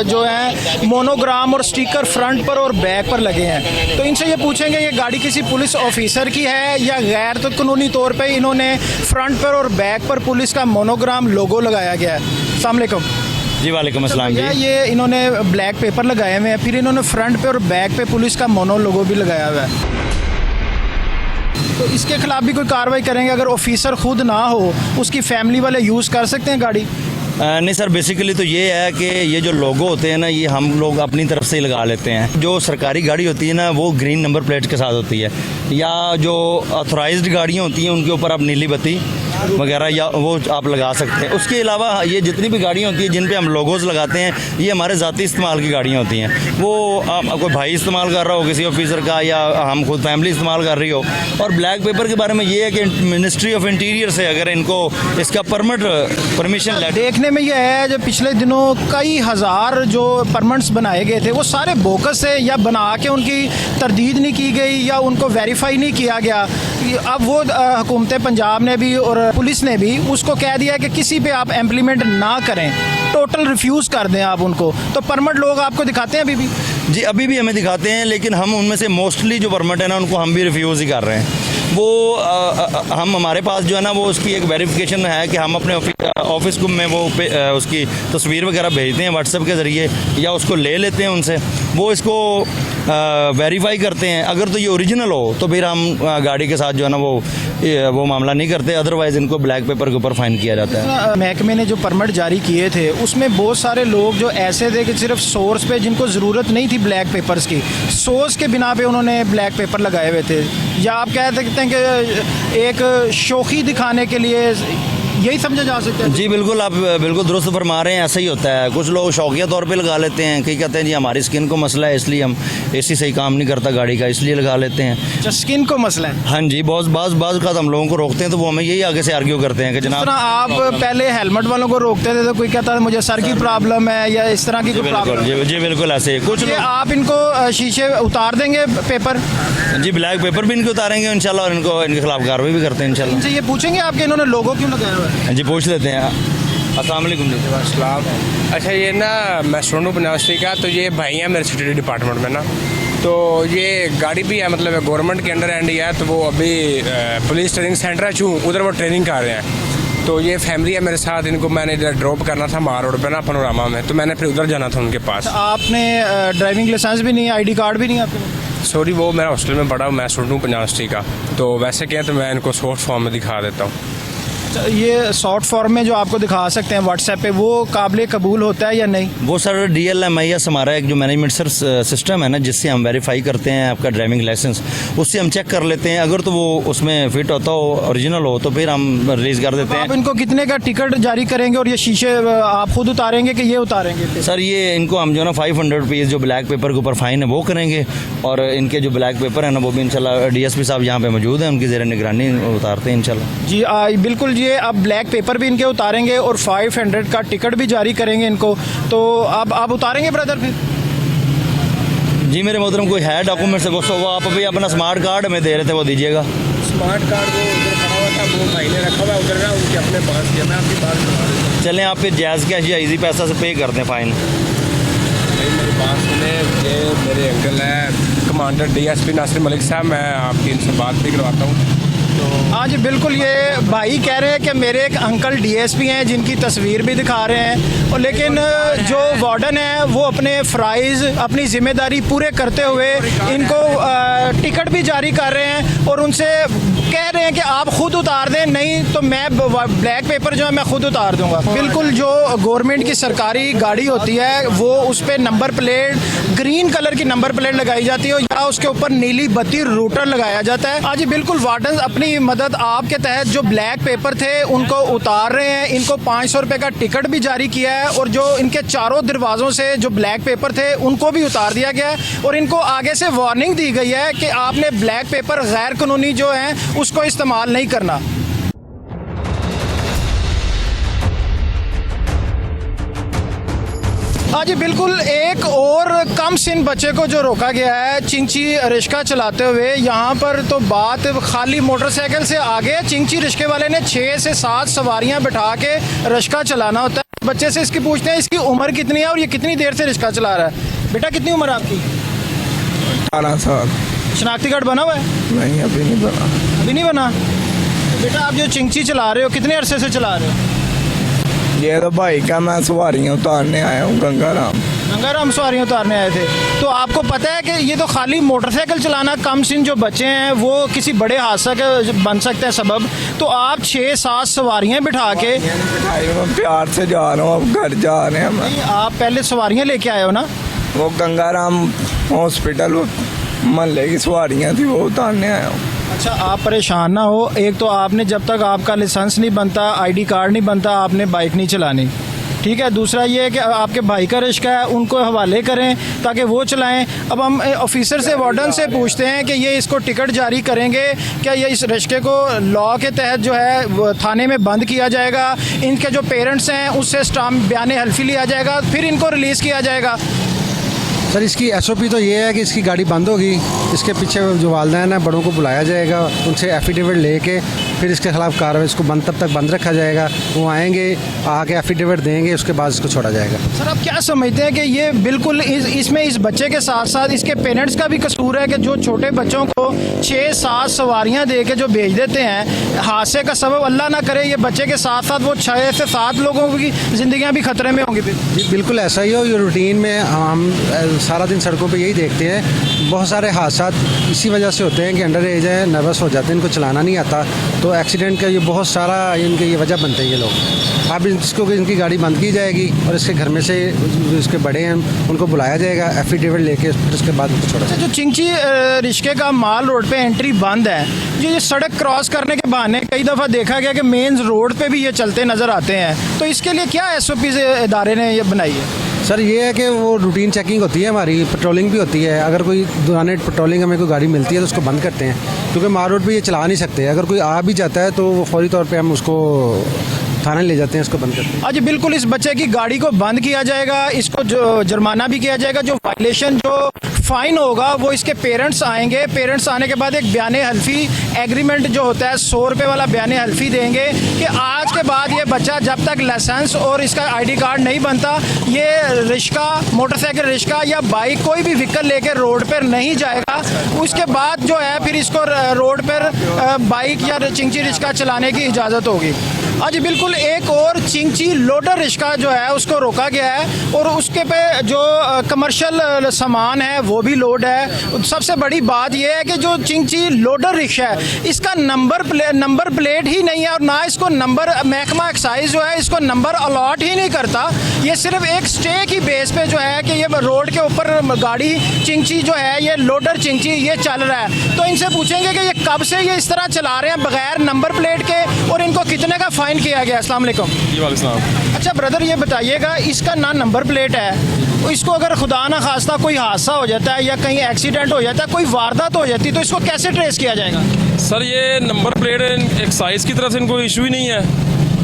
जो हैं मोनोग्राम और स्टिकर फ्रंट पर और बैक पर लगे हैं। तो इनसे ये पूछेंगे ये गाड़ी किसी पुलिस ऑफिसर की है या गैर तो कानूनी तौर पे इन्होंने फ्रंट पर और बैक पर पुलिस का मोनोग्राम लोगो लगाया गया है। अस्सलाम वालेकुम जी। वालेकुम अस्सलाम जी। ये इन्होंने ब्लैक पेपर लगाए हुए हैं, फिर इन्होंने फ्रंट पे और बैक पे पुलिस का मोनो लोगो भी लगाया हुआ है। तो इसके खिलाफ भी कोई कार्रवाई करेंगे? अगर ऑफिसर खुद ना हो, उसकी फैमिली वाले यूज़ कर सकते हैं गाड़ी? नहीं सर, बेसिकली तो ये है कि ये जो लोगो होते हैं ना, ये हम लोग अपनी तरफ से ही लगा लेते हैं। जो सरकारी गाड़ी होती है ना, वो ग्रीन नंबर प्लेट के साथ होती है, या जो ऑथराइज्ड गाड़ियाँ होती हैं उनके ऊपर आप नीली बत्ती वगैरह या वो आप लगा सकते हैं। उसके अलावा ये जितनी भी गाड़ियाँ होती हैं जिन पे हम लोगोज लगाते हैं, ये हमारे ज़ाती इस्तेमाल की गाड़ियाँ होती हैं। वो कोई भाई इस्तेमाल कर रहा हो किसी ऑफिसर का, या हम खुद फैमिली इस्तेमाल कर रही हो। और ब्लैक पेपर के बारे में ये है कि मिनिस्ट्री ऑफ इंटीरियर से अगर इनको इसका परमिशन देखने में ये है, जो पिछले दिनों कई हज़ार जो परमिट्स बनाए गए थे वो सारे बोकस से या बना के उनकी तरदीद नहीं की गई या उनको वेरीफाई नहीं किया गया। अब वो हुकूमत पंजाब ने भी और पुलिस ने भी उसको कह दिया है कि किसी पे आप इम्प्लीमेंट ना करें, टोटल रिफ्यूज़ कर दें आप उनको। तो परमिट लोग आपको दिखाते हैं अभी भी? जी अभी भी हमें दिखाते हैं, लेकिन हम उनमें से मोस्टली जो परमिट है ना उनको हम भी रिफ्यूज़ ही कर रहे हैं। वो हम हमारे पास जो है ना वो उसकी एक वेरिफिकेशन है कि हम अपने ऑफिस को में वो उसकी तस्वीर वगैरह भेजते हैं व्हाट्सएप के ज़रिए, या उसको ले लेते हैं उनसे, वो इसको वेरीफाई करते हैं। अगर तो ये ओरिजिनल हो तो फिर हम गाड़ी के साथ जो है ना वो मामला नहीं करते, अदरवाइज़ इनको ब्लैक पेपर के ऊपर फाइन किया जाता है। महकमे ने जो परमिट जारी किए थे उसमें बहुत सारे लोग जो ऐसे थे कि सिर्फ सोर्स पे जिनको ज़रूरत नहीं थी ब्लैक पेपर्स की, सोर्स के बिना पे उन्होंने ब्लैक पेपर लगाए हुए थे, या आप कह सकते हैं कि एक शोखी दिखाने के लिए, यही समझा जा सकता है? जी बिल्कुल, आप बिल्कुल दुरुस्त फरमा रहे हैं, ऐसा ही होता है। कुछ लोग शौकिया तौर पे लगा लेते हैं, कई कहते हैं जी हमारी स्किन को मसला है इसलिए हम एसी सही काम नहीं करता गाड़ी का इसलिए लगा लेते हैं। जो स्किन को मसला है? हाँ जी, बहुत बाज़ का हम लोगों को रोकते हैं तो वो हमें यही आगे से आर्ग्यू करते हैं कि जनाब आप पहले हेलमेट वालों को रोकते थे तो कोई कहता था मुझे सर की प्रॉब्लम है या इस तरह की कोई प्रॉब्लम। जी बिल्कुल ऐसे कुछ आप इनको शीशे उतार देंगे पेपर? जी ब्लैक पेपर भी इनको उतारेंगे इंशाल्लाह, और इनके खिलाफ कार्रवाई भी करते हैं इंशाल्लाह। इनसे ये पूछेंगे आपके इन्होंने लोगो क्यों लगाया हुआ है? जी पूछ लेते हैं। अस्सलाम वालेकुम जी। अस्सलाम। अच्छा ये ना मैं स्टूडेंट यूनिवर्सिटी का, तो ये भाई हैं मेरे सिक्योरिटी डिपार्टमेंट में ना, तो ये गाड़ी भी है मतलब गवर्नमेंट के अंडर एंड ही है, तो वो अभी पुलिस ट्रेनिंग सेंटर है चूँ उधर वो ट्रेनिंग कर रहे हैं। तो ये फैमिली है मेरे साथ, इनको मैंने इधर ड्रॉप करना था मार रोड पे ना पनोरामा में, तो मैंने फिर उधर जाना था उनके पास। आपने ड्राइविंग लाइसेंस भी नहीं है, ID कार्ड भी नहीं आपके? सॉरी, वो मेरा हॉस्टल में पढ़ा हूँ, मैं स्टूडेंट हूँ पंजाब यूनिवर्सिटी का, तो वैसे क्या तो मैं इनको शॉर्ट फॉर्म में दिखा देता हूँ। ये शॉर्ट फॉर्म में जो आपको दिखा सकते हैं व्हाट्सएप पे, वो काबिल कबूल होता है या नहीं? वो सर DLMIS हमारा एक जो मैनेजमेंट सिस्टम है ना, जिससे हम वेरीफाई करते हैं आपका ड्राइविंग लाइसेंस, उससे हम चेक कर लेते हैं। अगर तो वो उसमें फिट होता हो, ओरिजिनल हो, तो फिर हम रिलीज कर देते हैं। आप इनको कितने का टिकट जारी करेंगे और ये शीशे आप खुद उतारेंगे कि ये उतारेंगे? सर ये इनको हम जो ना 500 रुपीज़ जो ब्लैक पेपर के ऊपर फाइन है वो करेंगे, और इनके जो ब्लैक पेपर है ना वो भी इंशाल्लाह DSP साहब यहाँ पे मौजूद हैं, उनकी ज़ेर निगरानी उतारते हैं इंशाल्लाह। जी बिल्कुल, ये अब ब्लैक पेपर भी इनके उतारेंगे और 500 का टिकट भी जारी करेंगे इनको। तो अब आप उतारेंगे ब्रदर फिर? जी मेरे मोहतरम कोई है डॉक्यूमेंट से वो आप अभी अपना स्मार्ट कार्ड हमें दे रहे थे, वो दीजिएगा। स्मार्ट कार्ड वो उधर खड़ा हुआ था, वो भाई ने रखा हुआ है उधर ना, उनके अपने पास किया। मैं आपकी बात करवा रहा हूँ। चलें आप फिर जायज़ कैश या इजी पैसा से पे कर दें फ़ाइन। भाई मेरी बात सुने, ये मेरे अंकल हैं कमांडर DSP नासिर मलिक साहब, मैं आपकी इनसे बात भी करवाता हूँ। हाँ जी बिल्कुल, ये भाई कह रहे हैं कि मेरे एक अंकल DSP हैं जिनकी तस्वीर भी दिखा रहे हैं, और लेकिन जो वार्डन है वो अपने फ़राइज़ अपनी ज़िम्मेदारी पूरे करते हुए इनको टिकट भी जारी कर रहे हैं और उनसे कह रहे हैं कि आप ख़ुद उतार दें, नहीं तो मैं ब्लैक पेपर जो है मैं ख़ुद उतार दूंगा। बिल्कुल, जो गवर्नमेंट की सरकारी गाड़ी होती है वो उस पर नंबर प्लेट ग्रीन कलर की नंबर प्लेट लगाई जाती है या उसके ऊपर नीली बत्ती रूटर लगाया जाता है। हाँ जी बिल्कुल, वार्डन अपनी मदद आपके तहत जो ब्लैक पेपर थे उनको उतार रहे हैं। इनको 500 रुपये का टिकट भी जारी किया है और जो इनके चारों दरवाज़ों से जो ब्लैक पेपर थे उनको भी उतार दिया गया है और इनको आगे से वार्निंग दी गई है कि आपने ब्लैक पेपर गैर कानूनी जो है उसको इस्तेमाल नहीं करना। हाँ जी बिल्कुल, एक और कम सिन बच्चे को जो रोका गया है चिंची रिश्का चलाते हुए। यहाँ पर तो बात खाली मोटरसाइकिल से आगे, चिंची रिश्के वाले ने 6 से 7 सवारियाँ बिठा के रिश्का चलाना होता है। बच्चे से इसकी पूछते हैं इसकी उम्र कितनी है और ये कितनी देर से रिश्का चला रहा है। बेटा कितनी उम्र है आपकी? 18 साल। शनाख्ती कार्ड बना हुआ है? नहीं, अभी नहीं बना। अभी नहीं बना? बेटा आप जो चिंची चला रहे हो कितने अरसे से चला रहे हो? ये तो भाई का, मैं सवारियाँ उतारने आया हूँ गंगाराम सवारियाँ उतारने आए थे। तो आपको पता है कि ये तो खाली मोटरसाइकिल चलाना कम सिन जो बच्चे हैं वो किसी बड़े हादसा के बन सकते हैं सबब, तो आप 6-7 सवारियाँ बिठा के मैं प्यार से जा रहा हूँ, अब घर जा रहे हैं। नहीं, आप पहले सवारियाँ लेके आए हो ना? वो गंगाराम हॉस्पिटल महल्ले की सवारियाँ थी, वो उतारने आया हूँ। अच्छा, आप परेशान ना हो। एक तो आपने जब तक आपका लाइसेंस नहीं बनता, ID कार्ड नहीं बनता, आपने बाइक नहीं चलानी, ठीक है। दूसरा ये है कि आपके भाई का रिश्का है, उनको हवाले करें ताकि वो चलाएं। अब हम ऑफिसर से, वार्डन से पूछते हैं कि ये इसको टिकट जारी करेंगे क्या, ये इस रिश्के को लॉ के तहत जो है वो थाने में बंद किया जाएगा, इनके जो पेरेंट्स हैं उससे स्टाम्प बयान हल्फी लिया जाएगा, फिर इनको रिलीज़ किया जाएगा? सर इसकी SOP तो ये है कि इसकी गाड़ी बंद होगी, इसके पीछे जो वालिदैन हैं बड़ों को बुलाया जाएगा, उनसे एफिडेविट लेके फिर इसके खिलाफ कार्रवाई, इसको बंद तब तक बंद रखा जाएगा। वो आएंगे, आके एफिडेविट देंगे, उसके बाद इसको छोड़ा जाएगा। सर आप क्या समझते हैं कि ये बिल्कुल इसमें इस बच्चे के साथ साथ इसके पेरेंट्स का भी कसूर है कि जो छोटे बच्चों को 6-7 सवारियां दे के जो भेज देते हैं, हादसे का सबब अल्लाह ना करे ये बच्चे के साथ साथ वो 6 से 7 लोगों की ज़िंदगियाँ भी खतरे में होंगी? जी बिल्कुल ऐसा ही हो। ये रूटीन में हम सारा दिन सड़कों पे यही देखते हैं। बहुत सारे हादसा इसी वजह से होते हैं कि अंडर एज है, नर्वस हो जाते हैं, इनको चलाना नहीं आता, तो एक्सीडेंट का ये बहुत सारा इनके ये वजह बनते हैं ये लोग। अब इसको इनकी गाड़ी बंद की जाएगी और इसके घर में से इसके बड़े हैं उनको बुलाया जाएगा, एफिडेविट लेके फिर उसके बाद उनको छोड़ा जाएगा। जो चिंची रिश्के का माल रोड पे एंट्री बंद है, जो ये सड़क क्रॉस करने के बहाने कई दफ़ा देखा गया कि मेन रोड पे भी ये चलते नज़र आते हैं, तो इसके लिए क्या SOP इदारे ने ये बनाई है? सर ये है कि वो रूटीन चेकिंग होती है, हमारी पेट्रोलिंग भी होती है। अगर कोई दौरान पेट्रोलिंग हमें कोई गाड़ी मिलती है तो उसको बंद करते हैं, क्योंकि मार रोड पे ये चला नहीं सकते। अगर कोई आ भी जाता है तो वो फौरी तौर पे हम उसको थाने ले जाते हैं, इसको बंद करते हैं। आज बिल्कुल इस बच्चे की गाड़ी को बंद किया जाएगा, इसको जो जुर्माना भी किया जाएगा, जो वायलेशन जो फाइन होगा वो इसके पेरेंट्स आएंगे, पेरेंट्स आने के बाद एक बयान हल्फी एग्रीमेंट जो होता है 100 रुपये वाला बयान हल्फी देंगे कि आज के बाद ये बच्चा जब तक लाइसेंस और इसका ID कार्ड नहीं बनता ये रिश्का, मोटरसाइकिल रिश्का या बाइक कोई भी व्हीकल लेकर रोड पर नहीं जाएगा। उसके बाद जो है फिर इसको रोड पर बाइक या चिंची रिश्का चलाने की इजाज़त होगी। हाँ जी बिल्कुल, एक और चिंची लोडर रिश्का जो है उसको रोका गया है और उसके पे जो कमर्शियल सामान है वो भी लोड है। सबसे बड़ी बात यह है कि जो चिंची लोडर रिक्शा है इसका नंबर प्लेट ही नहीं है और ना इसको नंबर, महकमा एक्साइज जो है इसको नंबर अलॉट ही नहीं करता। ये सिर्फ एक स्टे की बेस पे जो है कि ये रोड के ऊपर गाड़ी चिंची जो है ये लोडर चिंची ये चल रहा है। तो इनसे पूछेंगे कि ये कब से ये इस तरह चला रहे हैं बगैर नंबर प्लेट के और इनको कितने का फाइन किया गया? अस्सलाम वालेकुम। जी वालेकुम सलाम। अच्छा ब्रदर ये बताइएगा, इसका ना नंबर प्लेट है, तो इसको अगर खुदा ना खास्ता कोई हादसा हो जाता है या कहीं एक्सीडेंट हो जाता है, कोई वारदात हो जाती है, तो इसको कैसे ट्रेस किया जाएगा? सर ये नंबर प्लेट एक्साइज की तरफ से इनको इशू ही नहीं है,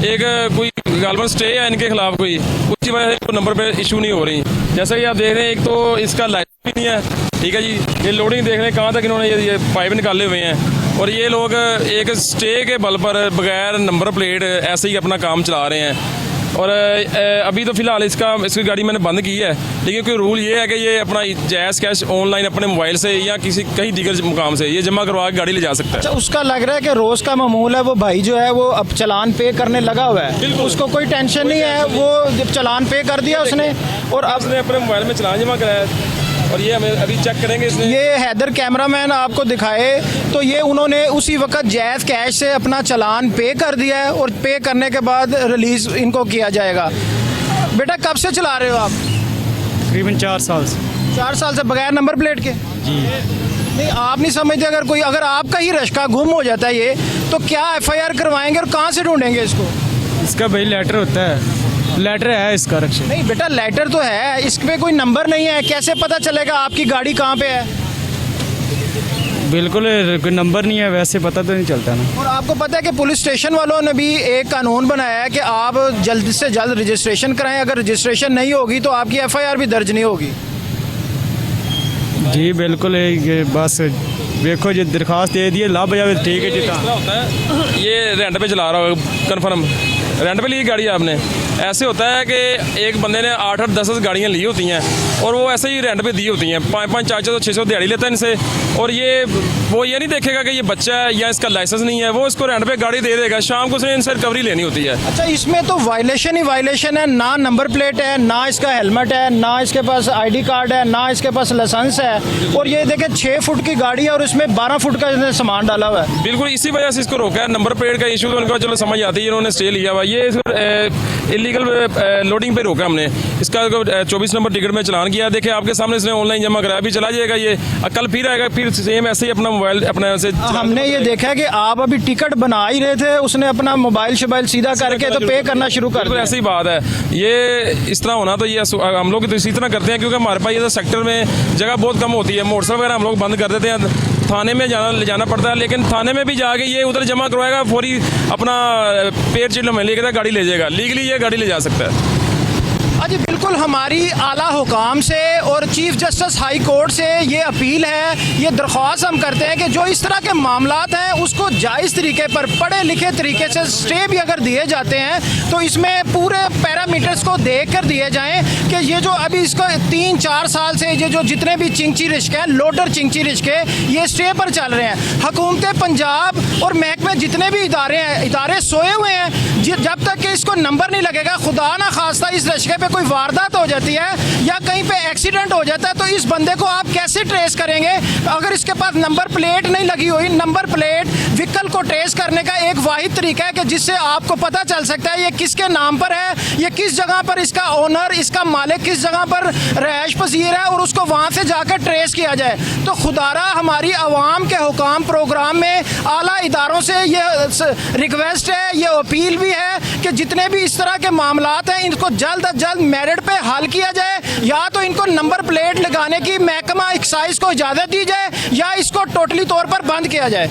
एक कोई गालबन स्टे है इनके खिलाफ कोई, उसकी वजह से इनको नंबर प्लेट इशू नहीं हो रही। जैसा कि आप देख रहे हैं, एक तो इसका लाइसेंस भी नहीं है। ठीक है जी, ये लोडिंग देख रहे हैं कहाँ तक इन्होंने ये पाइप निकाले हुए हैं, और ये लोग एक स्टे के बल पर बगैर नंबर प्लेट ऐसे ही अपना काम चला रहे हैं। और अभी तो फ़िलहाल इसकी गाड़ी मैंने बंद की है, लेकिन कोई रूल ये है कि ये अपना जायज़ कैश ऑनलाइन अपने मोबाइल से या किसी कहीं दीगर मुकाम से ये जमा करवा के गाड़ी ले जा सकता है। अच्छा, उसका लग रहा है कि रोज़ का मामूल है, वो भाई जो है वो अब चालान पे करने लगा हुआ है, उसको कोई टेंशन नहीं है, वो जब चालान पे कर दिया उसने और अब उसने अपने मोबाइल में चालान जमा कराया, और ये हमें अभी चेक करेंगे इसने। ये हैदर कैमरामैन आपको दिखाए तो ये उन्होंने उसी वक्त जायज़ कैश से अपना चालान पे कर दिया है, और पे करने के बाद रिलीज़ इनको किया जाएगा। बेटा कब से चला रहे हो आप? तकरीबन 4 साल से। 4 साल से बगैर नंबर प्लेट के? जी। नहीं, आप नहीं समझते अगर आपका ही रश्का गुम हो जाता है ये, तो क्या FIR करवाएंगे और कहाँ से ढूंढेंगे इसको? इसका भाई लेटर होता है, लेटर है इसका रक्षा। नहीं बेटा, लेटर तो है, इस पे कोई नंबर नहीं है, कैसे पता चलेगा आपकी गाड़ी कहाँ पे है? बिल्कुल कोई नंबर नहीं है, वैसे पता तो नहीं चलता ना। और आपको पता है कि पुलिस स्टेशन वालों ने भी एक कानून बनाया है कि आप जल्द से जल्द रजिस्ट्रेशन कराएं, अगर रजिस्ट्रेशन नहीं होगी तो आपकी FIR भी दर्ज नहीं होगी। जी बिल्कुल, ये बस देखो जी दरखास्त दे दिए लाभ जावे ठीक है जी। एक्स्ट्रा होता है, ये रेंट पे चला रहा होगा, कन्फर्म रेंट पे ली गाड़ी आपने। ऐसे होता है कि एक बंदे ने 8-8 10-10 गाड़ियाँ ली होती हैं और वो ऐसे ही रेंट पे दी होती हैं, 5-5 400 600 दिहाड़ी लेता है इनसे, और वो ये नहीं देखेगा कि ये बच्चा है या इसका लाइसेंस नहीं है, वो इसको रेंट पे गाड़ी दे देगा, शाम को उसने इनसे रिकवरी लेनी होती है। अच्छा, इसमें तो वायलेशन ही वायलेशन है, ना नंबर प्लेट है, ना इसका हेलमेट है, ना इसके पास ID कार्ड है, ना इसके पास लाइसेंस है, और ये देखे 6 फुट की गाड़ी है और इसमें 12 फुट का इसने सामान डाला हुआ है। बिल्कुल, इसी वजह से इसको रोका है। नंबर प्लेट का इशू तो उनको चलो समझ आती है, इन्होंने स्टे लिया हुआ, ये इलीगल लोडिंग पे रोका हमने। इसका 24 नंबर टिकट में चलान किया, देखे आपके सामने इसने ऑनलाइन जमा कराया, अभी चला जाएगा ये, कल फिर आएगा, फिर सेम ऐसे ही अपना मोबाइल अपने से। हमने ये देखा है कि आप अभी टिकट बना ही रहे थे, उसने अपना मोबाइल शोबाइल सीधा करके तो पे करना शुरू कर दिया। ऐसी बात है, ये इस तरह होना तो ये हम लोग तो इसी तरह करते हैं, क्योंकि हमारे पास ये सेक्टर में जगह बहुत कम होती है, मोटरसाइकिल वगैरह हम लोग बंद कर देते हैं, थाने में ले जाना पड़ता है, लेकिन थाने में भी जाके ये उधर जमा करवाएगा, फौरी अपना पेड़ चिल्लो में लेके गाड़ी ले जाएगा, लीगली ये गाड़ी ले जा सकता है। जी बिल्कुल, हमारी आला हुकाम से और चीफ जस्टिस हाई कोर्ट से ये अपील है, ये दरख्वास्त हम करते हैं कि जो इस तरह के मामलात हैं उसको जायज़ तरीके पर पढ़े लिखे तरीके से स्टे भी अगर दिए जाते हैं तो इसमें पूरे पैरामीटर्स को देख कर दिए जाएँ कि ये जो अभी इसको 3-4 साल से ये जो जितने भी चिंची रिश्के हैं, लोडर चिंची रिश्के, ये स्टे पर चल रहे हैं। हुकूमत पंजाब और महकमे जितने भी इदारे सोए हुए हैं, जब तक कि इसको नंबर नहीं लगेगा, खुदा ना खास्ता इस रिश्के पे कोई वारदात हो जाती है या कहीं पे एक्सीडेंट हो जाता है तो इस बंदे को आप कैसे ट्रेस करेंगे अगर इसके पास नंबर प्लेट नहीं लगी हुई? नंबर प्लेट व्हीकल को ट्रेस करने का एक वाहिद तरीका है कि जिससे आपको पता चल सकता है ये किसके नाम पर है, ये किस जगह पर इसका ओनर, इसका मालिक किस जगह पर रहायश पसीर है, और उसको वहाँ से जाकर ट्रेस किया जाए। तो खुदारा हमारी आवाम के हुकाम प्रोग्राम में आला इदारों से ये रिक्वेस्ट है, ये अपील भी है कि जितने भी इस तरह के मामलात हैं इनको जल्द अज जल्द मेरिट पे हल किया जाए, या तो इनको नंबर प्लेट लगाने की महकमा एक्साइज को इजाज़त दी जाए या इसको टोटली तौर पर बंद किया जाए।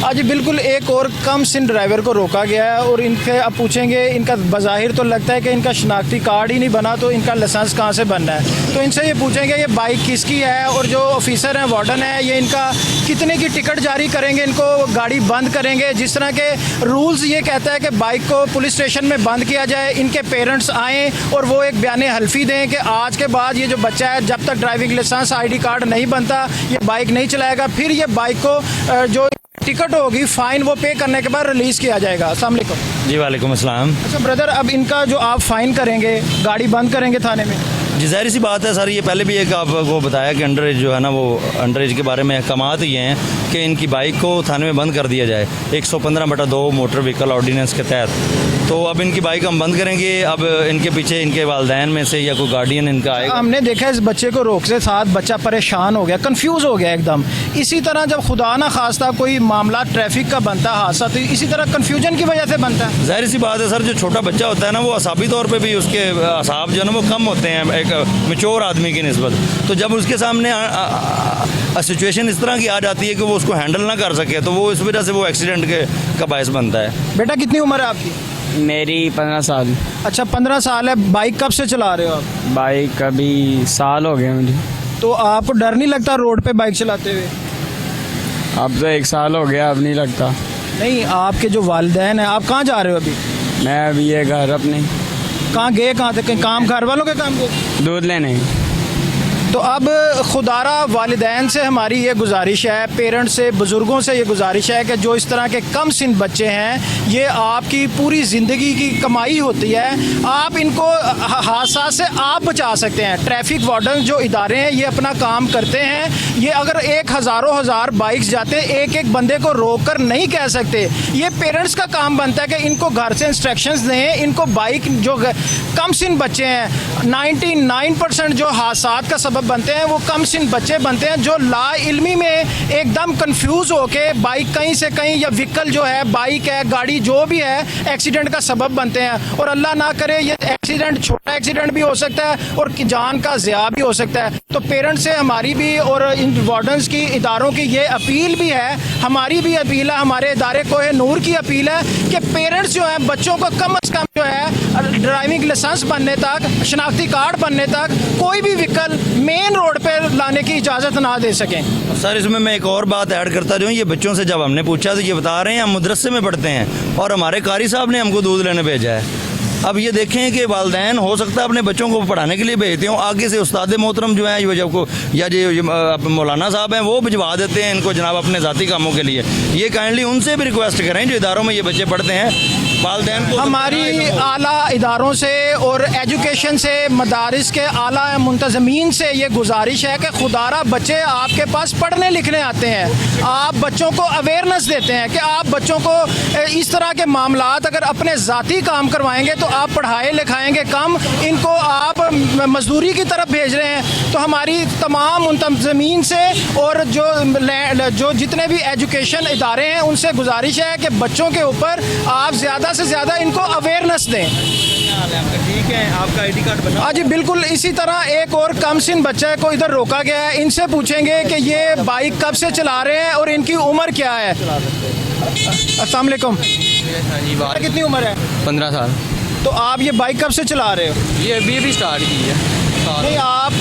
आज बिल्कुल एक और कम सिन ड्राइवर को रोका गया है और इनके अब पूछेंगे, इनका बज़ाहिर तो लगता है कि इनका शनाख्ती कार्ड ही नहीं बना तो इनका लाइसेंस कहाँ से बनना है, तो इनसे ये पूछेंगे ये बाइक किसकी है और जो ऑफिसर हैं वार्डन है ये इनका कितने की टिकट जारी करेंगे, इनको गाड़ी बंद करेंगे। जिस तरह के रूल्स ये कहता है कि बाइक को पुलिस स्टेशन में बंद किया जाए, इनके पेरेंट्स आएँ और वो एक बयान हल्फी दें कि आज के बाद ये जो बच्चा है जब तक ड्राइविंग लाइसेंस ID कार्ड नहीं बनता ये बाइक नहीं चलाएगा, फिर ये बाइक को जो टिकट होगी फ़ाइन वो पे करने के बाद रिलीज़ किया जाएगा। अस्सलाम वालेकुम। जी वालेकुम अस्सलाम। अच्छा ब्रदर, अब इनका जो आप फ़ाइन करेंगे, गाड़ी बंद करेंगे थाने में? जी जाहिर सी बात है सर, ये पहले भी एक आपको बताया कि अंडर एज जो है ना, वो अंडर एज के बारे में अहकामात ये हैं कि इनकी बाइक को थाने में बंद कर दिया जाए 115/2 मोटर व्हीकल ऑर्डीनेंस के तहत। तो अब इनकी बाइक हम बंद करेंगे, अब इनके पीछे इनके वालिदैन में से या कोई गार्डियन इनका आएगा। हमने देखा इस बच्चे को रोक से साथ बच्चा परेशान हो गया, कंफ्यूज हो गया एकदम। इसी तरह जब खुदा ना खास्ता कोई मामला ट्रैफिक का बनता हादसा तो इसी तरह कन्फ्यूजन की वजह से बनता है। जाहिर सी बात है सर, जो छोटा बच्चा होता है ना वो असाबी तौर पे भी उसके असाब जो है ना वो कम होते हैं एक मैच्योर आदमी की निस्बत। तो जब उसके सामने सिचुएशन इस तरह की आ जाती है कि वो उसको हैंडल ना कर सके तो वो इस वजह से वो एक्सीडेंट का बायस बनता है। बेटा कितनी उम्र है आपकी? मेरी 15 साल। अच्छा 15 साल है। बाइक कब से चला रहे हो आप? बाइक अभी साल हो गया मुझे। तो आपको डर नहीं लगता रोड पे बाइक चलाते हुए? अब तो 1 साल हो गया, अब नहीं लगता। नहीं, आपके जो वालिदैन हैं, आप कहाँ जा रहे हो अभी? मैं अभी ये घर अपने कहाँ गए, कहाँ थे? कहीं काम, घर वालों के काम गए? दूध लेने। तो अब खुदारा वालिदैन से हमारी ये गुजारिश है, पेरेंट्स से, बुज़ुर्गों से ये गुजारिश है कि जो इस तरह के कम सिन बच्चे हैं, ये आपकी पूरी ज़िंदगी की कमाई होती है, आप इनको हादसा से आप बचा सकते हैं। ट्रैफिक वार्डन जो इदारे हैं ये अपना काम करते हैं, ये अगर एक हज़ार बाइक्स जाते हैं, एक एक बंदे को रोक कर नहीं कह सकते। ये पेरेंट्स का काम बनता है कि इनको घर से इंस्ट्रक्शंस दें, इनको बाइक जो कम सिन बच्चे हैं, 99% जो हादसा का सबब बनते हैं वो कम सिन बच्चे बनते हैं, जो ला इल्मी में एकदम कंफ्यूज होके बाइक कहीं से कहीं या व्हीकल जो है, बाइक है, गाड़ी जो भी है, एक्सीडेंट का सबब बनते हैं। और अल्लाह ना करे ये एक्सीडेंट छोटा एक्सीडेंट भी हो सकता है और जान का ज़िया भी हो सकता है। तो पेरेंट्स से हमारी भी और इन वार्डन्स की, इदारों की ये अपील भी है, हमारी भी अपील है, हमारे इदारे कोहे नूर की अपील है कि पेरेंट्स जो है बच्चों को कम अज़ कम जो है ड्राइविंग लाइसेंस बनने तक, शनाख्ती कार्ड बनने तक कोई भी व्हीकल मेन रोड पर लाने की इजाज़त ना दे सकें। सर इसमें मैं एक और बात ऐड करता रहूँ, ये बच्चों से जब हमने पूछा तो ये बता रहे हैं हम मदरसे में पढ़ते हैं और हमारे कारी साहब ने हमको दूध लेने भेजा है। अब ये देखें कि वालिदैन हो सकता है अपने बच्चों को पढ़ाने के लिए भेजते हों, आगे से उस्ताद मोहतरम जो हैं जब को या जो मौलाना साहब हैं वो भिजवा देते हैं इनको जनाब अपने ज़ाती कामों के लिए। ये काइंडली उनसे भी रिक्वेस्ट करें जो इदारों में ये बच्चे पढ़ते हैं, वालिदैन को हमारी आला इदारों से और एजुकेशन से, मदारिस के आला मुंतज़मीन से ये गुजारिश है कि खुदारा बच्चे आपके पास पढ़ने लिखने आते हैं, आप बच्चों को अवेयरनेस देते हैं कि आप बच्चों को इस तरह के मामलात अगर अपने ज़ाती काम करवाएंगे तो आप पढ़ाए लिखाएंगे कम, इनको आप मजदूरी की तरफ भेज रहे हैं। तो हमारी तमाम मुंतज़मीन से और जो जितने भी एजुकेशन इदारे हैं उनसे गुजारिश है कि बच्चों के ऊपर आप ज़्यादा से ज़्यादा इनको अवेयरनेस दें। ठीक है, आपका ID कार्ड बना। हाँ जी बिल्कुल। इसी तरह एक और कम सिन बच्चे को इधर रोका गया है, इनसे पूछेंगे कि ये बाइक कब से चला रहे हैं और इनकी उम्र क्या है। अस्सलाम वालेकुम। कितनी उम्र है? 15 साल। तो आप ये बाइक कब से चला रहे हो? ये अभी स्टार्ट की है। नहीं, आप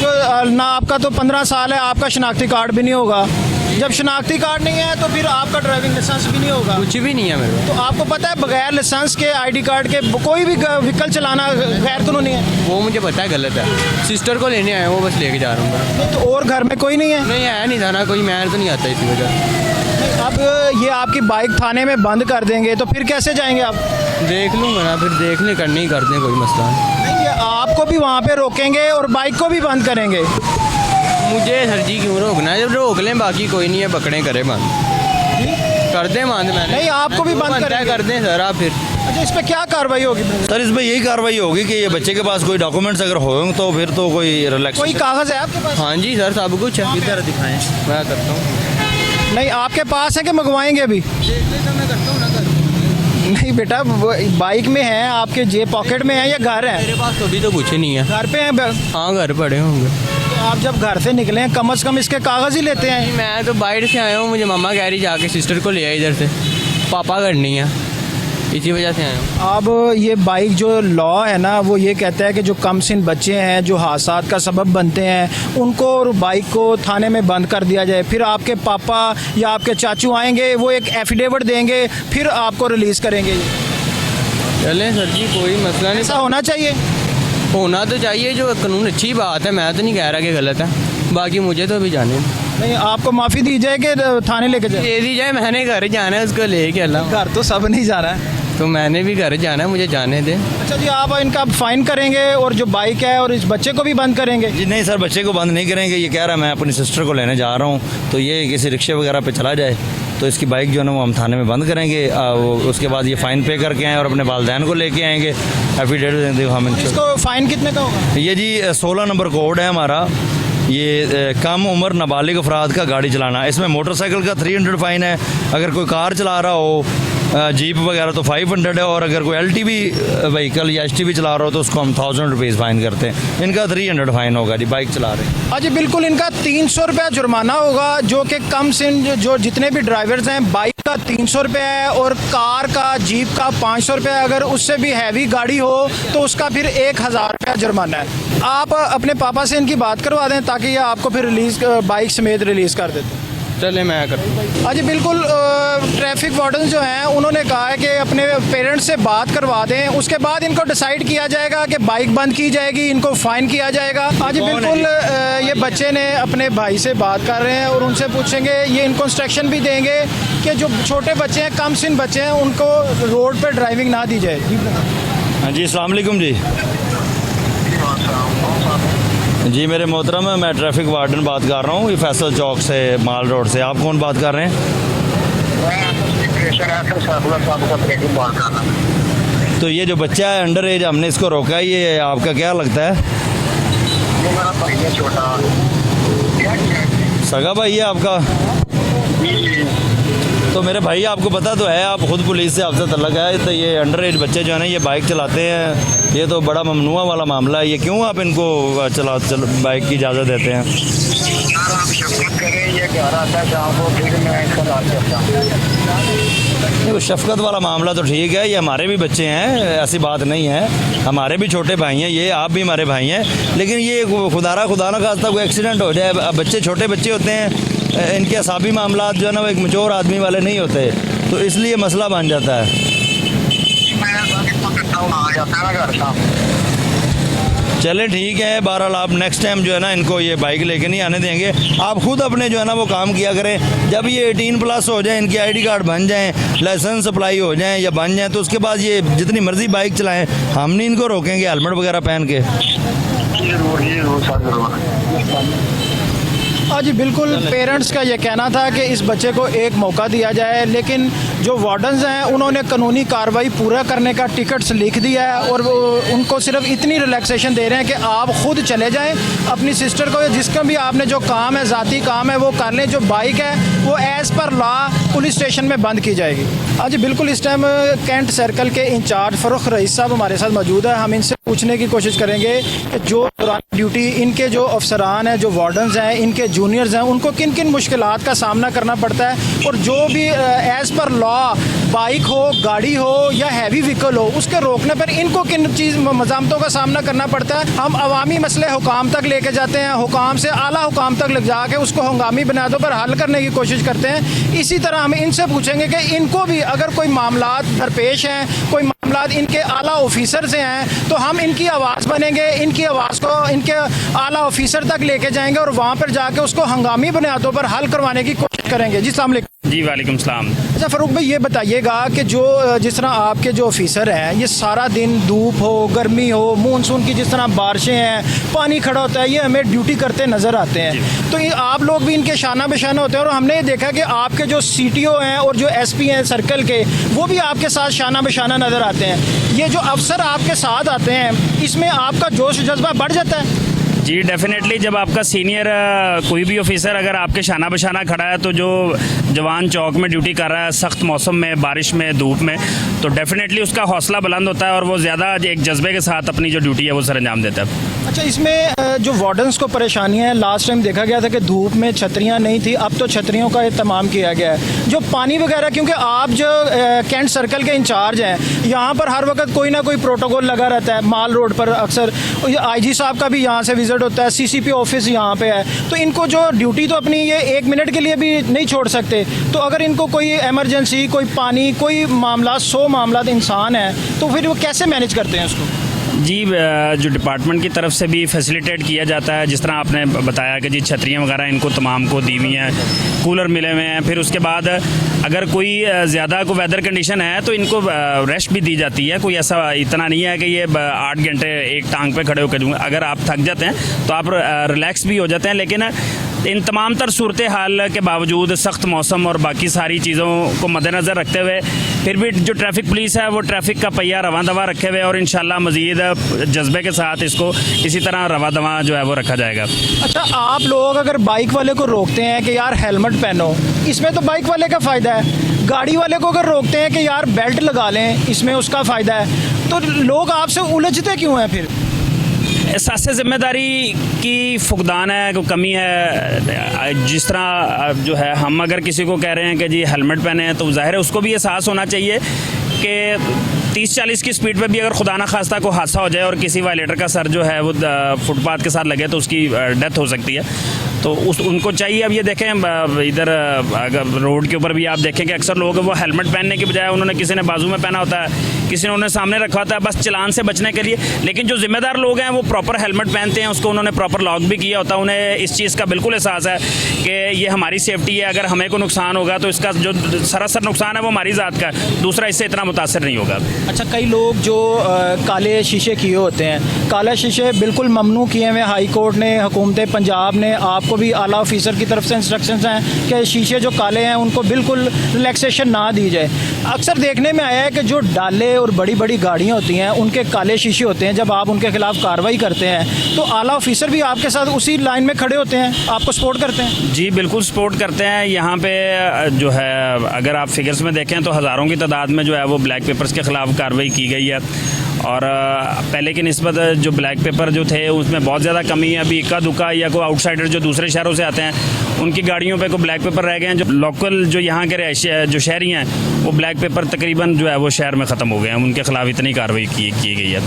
ना, आपका तो 15 साल है, आपका शनाख्ती कार्ड भी नहीं होगा। जब शनाख्ती कार्ड नहीं है तो फिर आपका ड्राइविंग लाइसेंस भी नहीं होगा। कुछ भी नहीं है मेरे तो आपको पता है बगैर लाइसेंस के, ID कार्ड के कोई भी व्हीकल चलाना गैर कानूनी है? वो मुझे पता है गलत है। सिस्टर को लेने आए, वो बस लेके जा रहा हूँ। तो और घर में कोई नहीं है? नहीं है, नहीं था ना कोई, मैं तो नहीं आता इसी वजह। अब ये आपकी बाइक थाने में बंद कर देंगे तो फिर कैसे जाएंगे आप? देख लूँगा ना, फिर देखने करने ही करते हैं, कोई मसला नहीं। नहीं, आपको भी वहाँ पे रोकेंगे और बाइक को भी बंद करेंगे। मुझे सर जी क्यों रोकना है? जब रोक लें बाकी कोई नहीं है, पकड़े करे बंद कर दें बंद। मैंने नहीं, आपको भी बंद कर दें सर आप फिर। अच्छा, इस पे क्या कार्रवाई होगी? सर इसमें यही कार्रवाई होगी कि ये बच्चे के पास कोई डॉक्यूमेंट्स अगर हो तो फिर तो कोई रिलैक्स। कोई कागज़ है आपके पास? हाँ जी सर, सब कुछ है। इधर दिखाएं, मैं करता हूँ। नहीं, आपके पास है कि मंगवाएंगे अभी? मैं करता हूँ ना सर। नहीं बेटा, बाइक में है आपके, जेब पॉकेट में है या घर है? मेरे पास तो अभी तो कुछ नहीं है। घर पे है? हाँ घर पड़े होंगे। तो आप जब घर से निकले कम से कम इसके कागज़ ही लेते हैं। मैं तो बाहर से आया हूँ, मुझे मम्मा कह रही जाके सिस्टर को ले आए इधर से, पापा करनी है, इसी वजह से आया हूँ। अब ये बाइक जो लॉ है ना, वो ये कहता है कि जो कम सिन बच्चे हैं जो हादसा का सबब बनते हैं उनको और बाइक को थाने में बंद कर दिया जाए। फिर आपके पापा या आपके चाचू आएंगे, वो एक एफिडेविट देंगे, फिर आपको रिलीज़ करेंगे। चलें सर जी, कोई मसला नहीं। ऐसा होना चाहिए। होना तो चाहिए, जो कानून अच्छी बात है, मैं तो नहीं कह रहा कि गलत है, बाकी मुझे तो अभी जाने नहीं, आपको माफ़ी दी जाए कि थाने लेके जाए? दे दी जाए, मैंने घर जाना है उसको लेके। अल्लाह, घर तो सब नहीं जा रहा है। तो मैंने भी घर जाना है, मुझे जाने दें। अच्छा जी, आप इनका फाइन करेंगे और जो बाइक है और इस बच्चे को भी बंद करेंगे? जी नहीं सर, बच्चे को बंद नहीं करेंगे। ये कह रहा है मैं अपनी सिस्टर को लेने जा रहा हूँ, तो ये किसी रिक्शे वगैरह पे चला जाए तो इसकी बाइक जो है ना वो हम थाने में बंद करेंगे। उसके बाद ये फ़ाइन पे करके आएँ और अपने वालिदैन को लेके आएंगे, एफिडेविट देंगे हम इनको। इसको फ़ाइन कितने का होगा? ये जी 16 नंबर कोड है हमारा। ये कम उम्र नाबालिग अफराद का गाड़ी चलाना, इसमें मोटरसाइकिल का 300 फ़ाइन है, अगर कोई कार चला रहा हो, जीप वगैरह तो 500 है, और अगर कोई LTV व्हीकल या STV चला रहा हो तो उसको हम 1000 रुपीज़ फ़ाइन करते हैं। इनका 300 फ़ाइन होगा जी, बाइक चला रहे हैं। हाँ जी बिल्कुल, इनका 300 रुपया जुर्माना होगा, जो कि कम सिन जो जितने भी ड्राइवर्स हैं, बाइक का 300 रुपया है और कार का, जीप का 500 रुपया। अगर उससे भी हैवी गाड़ी हो तो उसका फिर 1000 रुपया जुर्माना है। आप अपने पापा से इनकी बात करवा दें ताकि ये आपको फिर रिलीज़ बाइक समेत रिलीज़ कर देते। चले मैं कर हाँ जी बिल्कुल, ट्रैफिक वार्डन जो हैं उन्होंने कहा है कि अपने पेरेंट्स से बात करवा दें, उसके बाद इनको डिसाइड किया जाएगा कि बाइक बंद की जाएगी, इनको फ़ाइन किया जाएगा। हाँ जी बिल्कुल, ये बच्चे ने अपने भाई से बात कर रहे हैं और उनसे पूछेंगे, ये इनको इंस्ट्रक्शन भी देंगे कि जो छोटे बच्चे हैं, कम सिन बच्चे हैं, उनको रोड पर ड्राइविंग ना दी जाए। हाँ जी, अस्सलाम वालेकुम जी। जी मेरे मोहतरम, मैं ट्रैफिक वार्डन बात कर रहा हूँ, ये फैसल चौक से, माल रोड से। आप कौन बात कर रहे हैं? तो ये जो बच्चा है अंडर एज, हमने इसको रोका है, ये आपका क्या लगता है? सगा भाई है आपका? तो मेरे भाई आपको पता तो है, आप खुद पुलिस से आपसे तल्लक है, तो ये अंडर एज बच्चे जो है ना ये बाइक चलाते हैं, ये तो बड़ा ममनुआ वाला मामला है। ये क्यों आप इनको बाइक की इजाज़त देते हैं? देखो शफकत वाला मामला तो ठीक है, ये हमारे भी बच्चे हैं, ऐसी बात नहीं है, हमारे भी छोटे भाई हैं, ये आप भी हमारे भाई हैं, लेकिन ये खुदा ना खास्ता कोई एक्सीडेंट हो जाए, अब बच्चे छोटे बच्चे होते हैं, इनके असाबी मामला जो है ना वो एक मैच्योर आदमी वाले नहीं होते, तो इसलिए मसला बन जाता है। चले ठीक है, बहरहाल आप नेक्स्ट टाइम जो है ना इनको ये बाइक लेके नहीं आने देंगे। आप खुद अपने जो है ना वो काम किया करें, जब ये 18+ हो जाए, इनके ID कार्ड बन जाएं, लाइसेंस अप्लाई हो जाएं या बन जाएं, तो उसके बाद ये जितनी मर्जी बाइक चलाएं, हम नहीं इनको रोकेंगे हेलमेट वगैरह पहन के। हाँ जी बिल्कुल, पेरेंट्स का ये कहना था कि इस बच्चे को एक मौका दिया जाए, लेकिन जो वार्डन्स हैं उन्होंने कानूनी कार्रवाई पूरा करने का टिकट्स लिख दिया है और वो उनको सिर्फ इतनी रिलैक्सेशन दे रहे हैं कि आप खुद चले जाएं, अपनी सिस्टर को जिसका भी आपने जो काम है, ज़ाती काम है, वो कर लें। जो बाइक है वो as per law police station में बंद की जाएगी। हाँ जी बिल्कुल, इस टाइम कैंट सर्कल के इंचार्ज फ़रुख रईस साहब हमारे साथ मौजूद है। हम इनसे पूछने की कोशिश करेंगे कि जो दौरान ड्यूटी इनके जो अफसरान हैं, जो वार्डन्स हैं, इनके जूनियर्स हैं, उनको किन किन मुश्किलात का सामना करना पड़ता है, और जो भी एज़ पर लॉ बाइक हो, गाड़ी हो या हैवी व्हीकल हो, उसके रोकने पर इनको किन चीज़ मज़ामतों का सामना करना पड़ता है। हम अवामी मसले हुकाम तक लेके जाते हैं, हुकाम से आला हुकाम तक ले जाके उसको हंगामी बुनियादों पर हल करने की कोशिश करते हैं। इसी तरह हम इनसे पूछेंगे कि इनको भी अगर कोई मामलात दरपेश हैं, कोई मामलात इनके आला ऑफिसर से हैं, तो हम इनकी आवाज़ बनेंगे, इनकी आवाज़ को इनके आला ऑफिसर तक लेके जाएंगे और वहाँ पर जाके उसको हंगामी बुनियादों पर हल करवाने की कोशिश करेंगे। जी अस्सलाम वालेकुम। जी वालेकुम सलाम। अच्छा फ़ारूक भाई, ये बताइएगा कि जो जिस तरह आपके जो ऑफिसर हैं, ये सारा दिन धूप हो, गर्मी हो, मानसून की जिस तरह बारिशें हैं, पानी खड़ा होता है, ये हमें ड्यूटी करते नज़र आते हैं, तो ये आप लोग भी इनके शाना बेशाना होते हैं, और हमने ये देखा कि आपके जो CTO हैं और जो SP हैं सर्कल के, वो भी आपके साथ शाना बेशाना नज़र आते हैं। ये जो अफसर आपके साथ आते हैं, इसमें आपका जोश जज्बा बढ़ जाता है? जी डेफिनेटली, जब आपका सीनियर कोई भी ऑफिसर अगर आपके शाना बशाना खड़ा है, तो जो जवान चौक में ड्यूटी कर रहा है सख्त मौसम में, बारिश में, धूप में, तो डेफिनेटली उसका हौसला बुलंद होता है और वो ज़्यादा एक जज्बे के साथ अपनी जो ड्यूटी है वो सर अंजाम देता है। अच्छा, इसमें जो वार्डन्स को परेशानियाँ हैं, लास्ट टाइम देखा गया था कि धूप में छतरियाँ नहीं थी, अब तो छतरियों का एहतमाम किया गया है। जो पानी वगैरह, क्योंकि आप जो कैंट सर्कल के इंचार्ज हैं, यहाँ पर हर वक्त कोई ना कोई प्रोटोकॉल लगा रहता है, माल रोड पर अक्सर IG साहब का भी यहाँ से विजिट होता है, CCP ऑफिस यहाँ पे है, तो इनको जो ड्यूटी तो अपनी ये 1 मिनट के लिए भी नहीं छोड़ सकते, तो अगर इनको कोई एमरजेंसी, कोई पानी, कोई मामला, 100 मामला इंसान है, तो फिर वो कैसे मैनेज करते हैं उसको? जी जो डिपार्टमेंट की तरफ से भी फैसिलिटेट किया जाता है, जिस तरह आपने बताया कि जी छतरियाँ वगैरह इनको तमाम को दी हुई हैं, कूलर मिले हुए हैं, फिर उसके बाद अगर कोई ज़्यादा को वेदर कंडीशन है तो इनको रेस्ट भी दी जाती है। कोई ऐसा इतना नहीं है कि ये 8 घंटे एक टांग पे खड़े होकर दूँगा, अगर आप थक जाते हैं तो आप रिलैक्स भी हो जाते हैं, लेकिन इन तमाम तर सूरत हाल के बावजूद, सख्त मौसम और बाकी सारी चीज़ों को मद्देनज़र रखते हुए, फिर भी जो ट्रैफिक पुलिस है वो ट्रैफिक का पहिया रवां दवा रखे हुए, और इंशाल्लाह मज़ीद जज्बे के साथ इसको इसी तरह रवा दवा जो है वो रखा जाएगा। अच्छा, आप लोग अगर बाइक वाले को रोकते हैं कि यार हेलमेट पहनो, इसमें तो बाइक वाले का फ़ायदा है, गाड़ी वाले को अगर रोकते हैं कि यार बेल्ट लगा लें, इसमें उसका फ़ायदा है, तो लोग आपसे उलझते क्यों हैं फिर? एहसास ज़िम्मेदारी की फुकदान है, कोई कमी है। जिस तरह जो है हम अगर किसी को कह रहे हैं कि जी हेलमेट पहने हैं, तो ज़ाहिर है उसको भी एहसास होना चाहिए कि 30-40 की स्पीड पे भी अगर खुदा ना खास्ता को हादसा हो जाए और किसी वायलेटर का सर जो है वो फुटपाथ के साथ लगे तो उसकी डेथ हो सकती है। तो उनको चाहिए, अब ये देखें इधर अगर रोड के ऊपर भी आप देखें कि अक्सर लोग वो हेलमेट पहनने की बजाय उन्होंने किसी ने बाजू में पहना होता है, किसी ने उन्हें सामने रखा होता है बस चलान से बचने के लिए। लेकिन जो जिम्मेदार लोग हैं वो प्रॉपर हेलमेट पहनते हैं, उसको उन्होंने प्रॉपर लॉक भी किया होता है, उन्हें इस चीज़ का बिल्कुल एहसास है कि ये हमारी सेफ्टी है, अगर हमें को नुकसान होगा तो इसका जो सरासर नुकसान है वो हमारी ज़ात का है, दूसरा इससे इतना मुतासर नहीं होगा। अच्छा, कई लोग जो काले शीशे किए होते हैं, काले शीशे बिल्कुल ममनू किए हुए हाई कोर्ट ने, हुकूमत पंजाब ने, आपको भी आला ऑफिसर की तरफ से इंस्ट्रक्शंस हैं कि शीशे जो काले हैं उनको बिल्कुल रिलैक्सेशन ना दी जाए। अक्सर देखने में आया है कि जो डाले और बड़ी बड़ी गाड़ियाँ होती हैं उनके काले शीशे होते हैं, जब आप उनके खिलाफ कार्रवाई करते हैं तो आला ऑफिसर भी आपके साथ उसी लाइन में खड़े होते हैं, आपको सपोर्ट करते हैं? जी बिल्कुल सपोर्ट करते हैं। यहाँ पे जो है अगर आप फिगर्स में देखें तो हज़ारों की तादाद में जो है वो ब्लैक पेपर्स के ख़िलाफ़ कार्रवाई की गई है, और पहले की निस्बत जो ब्लैक पेपर जो थे उसमें बहुत ज़्यादा कमी है। अभी इक्का दुक्का या कोई आउटसाइडर जो दूसरे शहरों से आते हैं उनकी गाड़ियों पे कोई ब्लैक पेपर रह गए हैं। जो लोकल जो यहाँ के जो शहरी हैं वो ब्लैक पेपर तकरीबन जो है वो शहर में ख़त्म हो गए हैं, उनके ख़िलाफ़ इतनी कार्रवाई की गई है।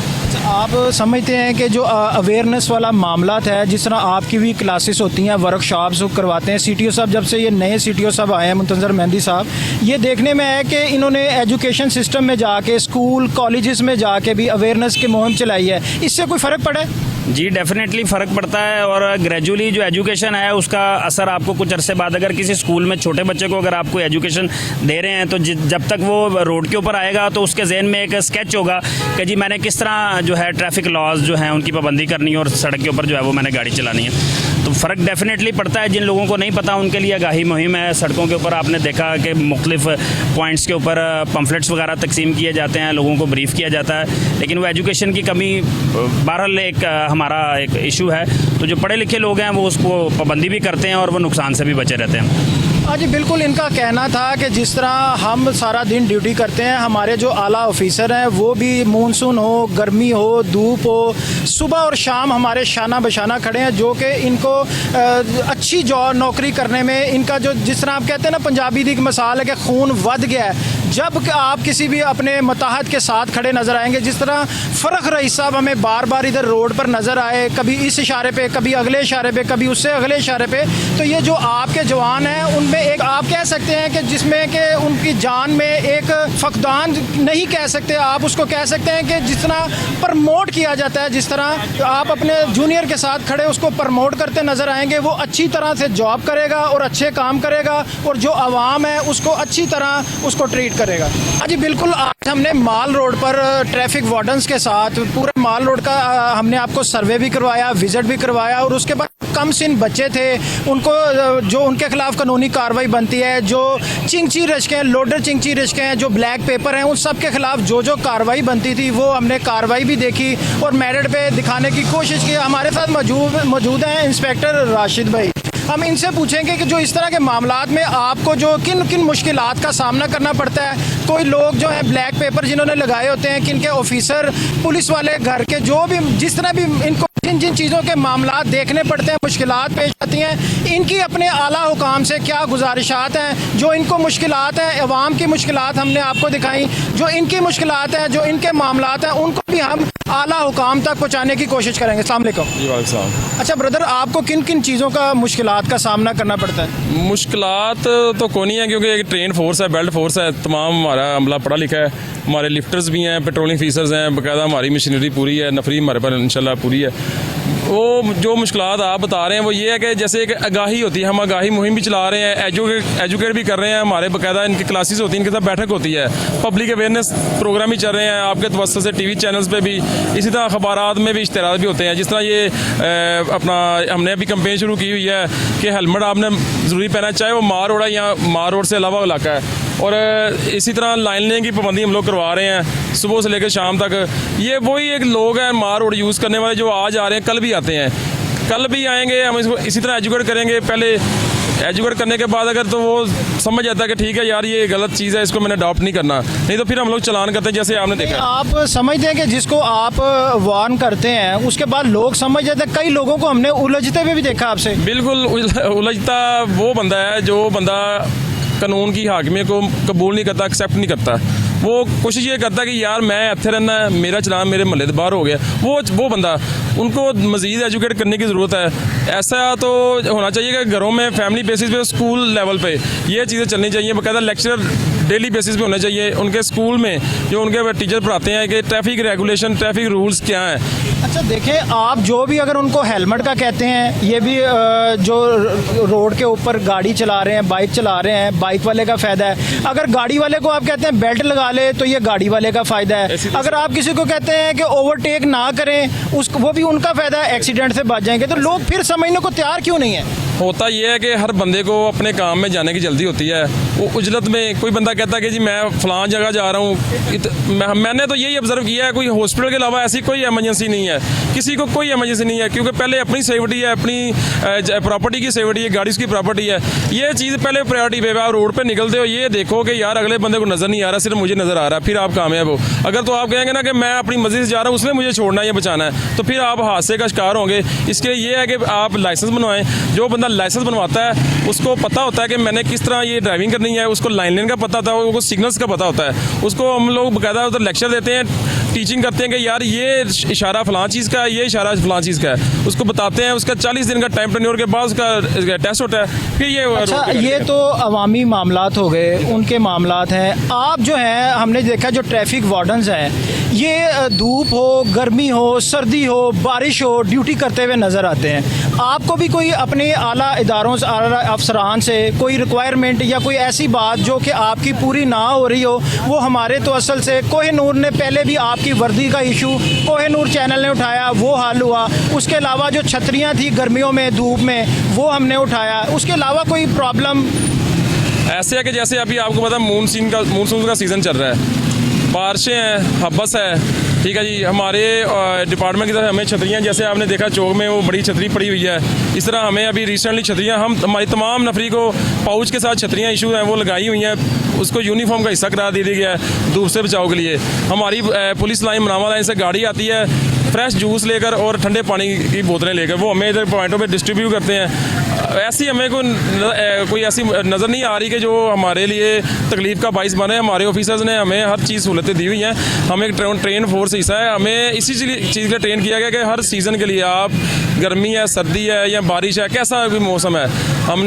आप समझते हैं कि जो अवेयरनेस वाला मामला है, जिस तरह आपकी भी क्लासेस होती हैं, वर्कशॉप्स करवाते हैं, CTO साहब जब से ये नए CTO साहब आए हैं मुंतज़र मेहंदी साहब, ये देखने में है कि इन्होंने एजुकेशन सिस्टम में जाके स्कूल कॉलेजेस में जाके भी अवेयरनेस की मुहिम चलाई है, इससे कोई फ़र्क पड़ा है? जी डेफिनेटली फ़र्क पड़ता है, और ग्रेजुअली जो एजुकेशन है उसका असर आपको कुछ अरसे बाद, अगर किसी स्कूल में छोटे बच्चे को अगर आपको एजुकेशन दे रहे हैं तो जब तक वो रोड के ऊपर आएगा तो उसके जहन में एक स्केच होगा कि जी मैंने किस तरह जो है ट्रैफिक लॉज जो हैं उनकी पाबंदी करनी है और सड़क के ऊपर जो है वो मैंने गाड़ी चलानी है। तो फ़र्क डेफिनेटली पड़ता है। जिन लोगों को नहीं पता उनके लिए आगाही मुहिम है, सड़कों के ऊपर आपने देखा कि मुख्तलिफ पॉइंट्स के ऊपर पम्फलेट्स वगैरह तकसीम किए जाते हैं, लोगों को ब्रीफ किया जाता है, लेकिन वो एजुकेशन की कमी बहरहाल एक हमारा एक इशू है। तो जो पढ़े लिखे लोग हैं वो उसको पाबंदी भी करते हैं और वो नुकसान से भी बचे रहते हैं। हाँ जी बिल्कुल, इनका कहना था कि जिस तरह हम सारा दिन ड्यूटी करते हैं, हमारे जो आला ऑफिसर हैं वो भी मानसून हो, गर्मी हो, धूप हो, सुबह और शाम हमारे शाना बशाना खड़े हैं, जो कि इनको अच्छी जॉब नौकरी करने में इनका जो जिस तरह आप कहते हैं ना, पंजाबी दी एक मिसाल है कि खून वध गया है। जब आप किसी भी अपने मुताहद के साथ खड़े नज़र आएंगे, जिस तरह फ़र्क रईस साहब हमें बार बार इधर रोड पर नज़र आए, कभी इस इशारे पे, कभी अगले इशारे पे, कभी उससे अगले इशारे पे, तो ये जो आपके जवान हैं उनमें एक आप कह सकते हैं कि जिसमें कि उनकी जान में एक फकदान नहीं कह सकते, आप उसको कह सकते हैं कि जिस तरह प्रमोट किया जाता है, जिस तरह आप अपने जूनियर के साथ खड़े उसको प्रमोट करते नज़र आएंगे, वो अच्छी तरह से जॉब करेगा और अच्छे काम करेगा और जो आवाम है उसको अच्छी तरह उसको ट्रीट करेगा। हाँ जी बिल्कुल, आज हमने माल रोड पर ट्रैफिक वार्डन्स के साथ पूरे माल रोड का हमने आपको सर्वे भी करवाया, विजिट भी करवाया, और उसके बाद कम सिन बच्चे थे उनको जो उनके खिलाफ कानूनी कार्रवाई बनती है, जो चिंची रिश्क हैं, लोडर चिंची रिश्क हैं, जो ब्लैक पेपर हैं, उन सब के खिलाफ जो जो कार्रवाई बनती थी वो हमने कार्रवाई भी देखी और मेरिट पे दिखाने की कोशिश की। हमारे साथ मौजूद हैं इंस्पेक्टर राशिद भाई। हम इनसे पूछेंगे कि जो इस तरह के मामलात में आपको जो किन किन मुश्किलात का सामना करना पड़ता है। कोई लोग जो है ब्लैक पेपर जिन्होंने लगाए होते हैं, किन के ऑफिसर, पुलिस वाले, घर के जो भी जिस तरह भी इनको जिन जिन चीज़ों के मामलात देखने पड़ते हैं, मुश्किलात पेश आती हैं, इनकी अपने आला हुकाम से क्या गुजारिशात हैं, जो इनको मुश्किलात हैं, अवाम की मुश्किलात हमने आपको दिखाई, जो इनकी मुश्किलात हैं, जो इनके मामलात हैं, उनको भी हम आला हुकाम तक पहुँचाने की कोशिश करेंगे। अस्सलाम वालेकुम। अच्छा ब्रदर, आपको किन किन चीज़ों का मुश्किलात का सामना करना पड़ता है? मुश्किलात तो कोई नहीं है, क्योंकि एक ट्रेन फोर्स है, बेल्ट फोर्स है, तमाम हमारा अमला पढ़ा लिखा है, हमारे लिफ्टर्स भी हैं, पेट्रोलिंग ऑफिसर्स हैं, बाकायदा हमारी मशीनरी पूरी है, नफरी हमारे पर इंशाल्लाह पूरी है। वो जो मुश्किलात आप बता रहे हैं वो ये है कि जैसे एक आगाही होती है, हम आगाही मुहिम भी चला रहे हैं, एजुकेट भी कर रहे हैं, हमारे बाकायदा इनकी क्लासेस होती हैं, इनके साथ बैठक होती है, पब्लिक अवेयरनेस प्रोग्राम भी चल रहे हैं आपके तवज्जो से, TV चैनल्स पे भी, इसी तरह अखबारात में भी इश्तहारात भी होते हैं। जिस तरह ये अपना हमने अभी कंपेन शुरू की हुई है कि हेलमेट आपने ज़रूरी पहना, चाहे वो मार रोड है या मार रोड से अलावा इलाका है, और इसी तरह लाइन लेने की पाबंदी हम लोग करवा रहे हैं सुबह से लेकर शाम तक। ये वही एक लोग हैं मार रोड यूज़ करने वाले जो आज आ रहे हैं, कल भी आते हैं, कल भी आएंगे, हम इसको इसी तरह एजुकेट करेंगे। पहले एजुकेट करने के बाद अगर तो वो समझ जाता है कि ठीक है यार ये गलत चीज़ है, इसको मैंने अडॉप्ट नहीं करना, नहीं तो फिर हम लोग चलान करते हैं, जैसे आपने देखा। आप समझते हैं कि जिसको आप वार्न करते हैं उसके बाद लोग समझ जाते हैं। कई लोगों को हमने उलझते हुए भी देखा आपसे। बिल्कुल उलझता वो बंदा है जो बंदा कानून की हाकमियत को कबूल नहीं करता, एक्सेप्ट नहीं करता, वो कोशिश ये करता है कि यार मैं इत्थे रहना है, मेरा चलान मेरे महल्ले बाहर हो गया, वो बंदा, उनको मज़ीद एजुकेट करने की ज़रूरत है। ऐसा तो होना चाहिए कि घरों में फैमिली बेसिस पे, स्कूल लेवल पे ये चीज़ें चलनी चाहिए। बाकायदा लेक्चर डेली बेसिस पे होने चाहिए उनके स्कूल में, जो उनके टीचर पढ़ाते हैं कि ट्रैफिक रेगुलेशन, ट्रैफिक रूल्स क्या हैं। अच्छा देखें, आप जो भी अगर उनको हेलमेट का कहते हैं, ये भी जो रोड के ऊपर गाड़ी चला रहे हैं, बाइक चला रहे हैं, बाइक वाले का फ़ायदा है। अगर गाड़ी वाले को आप कहते हैं बेल्ट लगा ले, तो ये गाड़ी वाले का फ़ायदा है। अगर आप किसी को कहते हैं कि ओवरटेक ना करें, वो भी उनका फ़ायदा है, एक्सीडेंट से बच जाएंगे। तो लोग फिर समझने को तैयार क्यों नहीं है? होता यह है कि हर बंदे को अपने काम में जाने की जल्दी होती है। वो उजलत में कोई बंदा कहता है कि जी मैं फ़लाँ जगह जा रहा हूँ। मैंने तो यही ऑब्ज़र्व किया है, कोई हॉस्पिटल के अलावा ऐसी कोई एमरजेंसी नहीं है, किसी को कोई एमरजेंसी नहीं है, क्योंकि पहले अपनी सेफ्टी है, अपनी प्रॉपर्टी की सेफ्टी है, गाड़ी की प्रॉपर्टी है। ये चीज़ पहले प्रायोरिटी पे। आप रोड पर निकलते हो, ये देखो कि यार अगले बंदे को नज़र नहीं आ रहा, सिर्फ मुझे नज़र आ रहा है, फिर आप कामयाब हो। अगर तो आप कहेंगे ना कि मैं अपनी मर्जी से जा रहा हूँ, उसने मुझे छोड़ना है या बचाना है, तो फिर आप हादसे का शिकार होंगे। इसके ये है कि आप लाइसेंस बनवाएं। जो बंदा लाइसेंस बनवाता है उसको पता होता है कि मैंने किस तरह ये ड्राइविंग करनी है, उसको लाइन लेन का पता होता है, उसको सिग्नल्स का पता होता है। उसको हम लोग बाकायदा उधर लेक्चर देते हैं, टीचिंग करते हैं कि यार ये इशारा फ़लाँ चीज़ का है, ये इशारा फ़लाँ चीज़ का है, उसको बताते हैं। उसका 40 दिन का टाइम टेन्योर के बाद उसका टेस्ट होता है, फिर ये। अच्छा, ये तो अवामी मामलात हो गए, उनके मामलात हैं। आप जो हैं, हमने देखा जो ट्रैफिक वार्डन्स हैं, ये धूप हो, गर्मी हो, सर्दी हो, बारिश हो, ड्यूटी करते हुए नज़र आते हैं। आपको भी कोई अपने आला इदारों से, आला अफसरान से कोई रिक्वायरमेंट या कोई ऐसी बात जो कि आपकी पूरी ना हो रही हो? वो हमारे तो असल से कोहिनूर ने पहले भी आपकी वर्दी का इशू कोहिनूर चैनल ने उठाया, वो हल हुआ। उसके अलावा जो छतरियाँ थी गर्मियों में, धूप में, वो हमने उठाया। उसके अलावा कोई प्रॉब्लम ऐसे है कि जैसे अभी आपको पता मानसून का सीज़न चल रहा है, बारिशें हैं, हब्बस है, ठीक है जी। हमारे डिपार्टमेंट की तरफ हमें छतरियाँ, जैसे आपने देखा चौक में वो बड़ी छतरी पड़ी हुई है, इस तरह हमें अभी रिसेंटली छतरियाँ, हम हमारी तमाम नफरी को पाउच के साथ छतरियाँ इशू हैं, वो लगाई हुई हैं। उसको यूनिफॉर्म का हिस्सा करा दिया गया है धूप से बचाव के लिए। हमारी पुलिस लाइन, मनावा लाइन से गाड़ी आती है फ्रेश जूस लेकर और ठंडे पानी की बोतलें लेकर, वो हमें इधर पॉइंटों पे डिस्ट्रीब्यूट करते हैं। ऐसी हमें कोई ऐसी नज़र नहीं आ रही कि जो हमारे लिए तकलीफ़ का बाइस बने। हमारे ऑफिसर्स ने हमें हर चीज़ सहूलतें दी हुई हैं। हमें एक ट्रेन फोर्स हिस्सा है, हमें इसी चीज़ का ट्रेन किया गया कि हर सीज़न के लिए, आप गर्मी है, सर्दी है या बारिश है, कैसा भी मौसम है,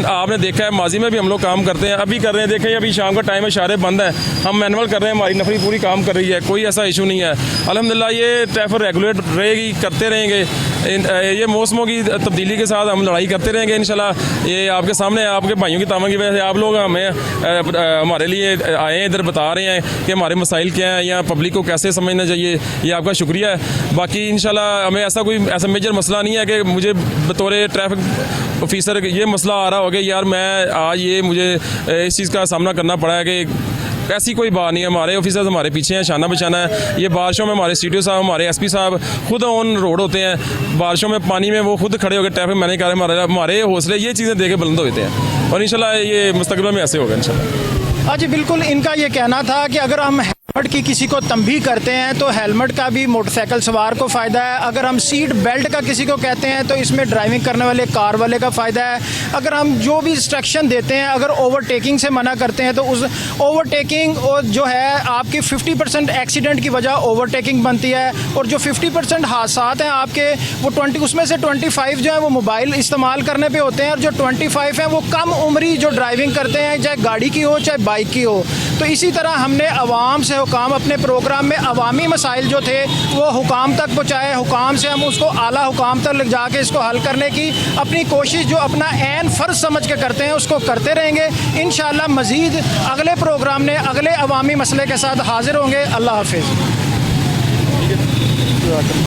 आपने देखा है माजी में भी हम लोग काम करते हैं, अभी कर रहे हैं। देखें अभी शाम का टाइम है, इशारे बंद है, हम मैनुअल कर रहे हैं, हमारी नफरी पूरी काम कर रही है, कोई ऐसा इशू नहीं है। अल्हम्दुलिल्लाह ये ट्रैफिक रेगुलेट रहेगी, करते रहेंगे। ये मौसमों की तब्दीली के साथ हम लड़ाई करते रहेंगे इंशाल्लाह। ये आपके सामने, आपके भाइयों की तामन की वजह से आप लोग हमारे लिए आए हैं, इधर बता रहे हैं कि हमारे मसाइल क्या हैं या पब्लिक को कैसे समझना चाहिए, ये आपका शुक्रिया है। बाकी इंशाल्लाह हमें ऐसा मेजर मसला नहीं है कि मुझे बतौर ट्रैफिक ऑफिसर ये मसला आ रहा होगा यार मैं आज मुझे इस चीज़ का सामना करना पड़ा है, कि ऐसी कोई बात नहीं है। हमारे ऑफिसर्स हमारे पीछे हैं, शाना बचाना है। ये बारिशों में हमारे CTO साहब, हमारे SP साहब खुद ऑन रोड होते हैं, बारिशों में पानी में वो खुद खड़े होकर ट्रैफिक मैनेज कर रहे हैं। हमारे हौसले ये चीज़ें देख के बुलंद होते हैं और इंशाल्लाह ये मुस्तकबिल में ऐसे होगा इंशाल्लाह। हाँ जी बिल्कुल, इनका ये कहना था कि अगर हम हेलमेट की किसी को तंबीह करते हैं तो हेलमेट का भी मोटरसाइकिल सवार को फ़ायदा है। अगर हम सीट बेल्ट का किसी को कहते हैं तो इसमें ड्राइविंग करने वाले कार वाले का फ़ायदा है। अगर हम जो भी इंस्ट्रक्शन देते हैं, अगर ओवरटेकिंग से मना करते हैं तो उस ओवरटेकिंग और जो है आपकी 50% एक्सीडेंट की वजह ओवरटेकिंग बनती है, और जो 50% हादसात हैं आपके वो उसमें से 25 जो है वो मोबाइल इस्तेमाल करने पे होते हैं, और जो 25 हैं वो कम उम्री जो ड्राइविंग करते हैं, चाहे गाड़ी की हो चाहे बाइक की हो। तो इसी तरह हमने अवाम से हुकाम, अपने प्रोग्राम में अवामी मसाइल जो थे वो हुकाम तक पहुँचाए, हुकाम से हम उसको आला हुकाम तक ले जाके इसको हल करने की अपनी कोशिश जो अपना ऐन फ़र्ज समझ के करते हैं उसको करते रहेंगे। इंशाअल्लाह मज़ीद अगले प्रोग्राम में अगले अवामी मसले के साथ हाजिर होंगे। अल्लाह हाफिज़।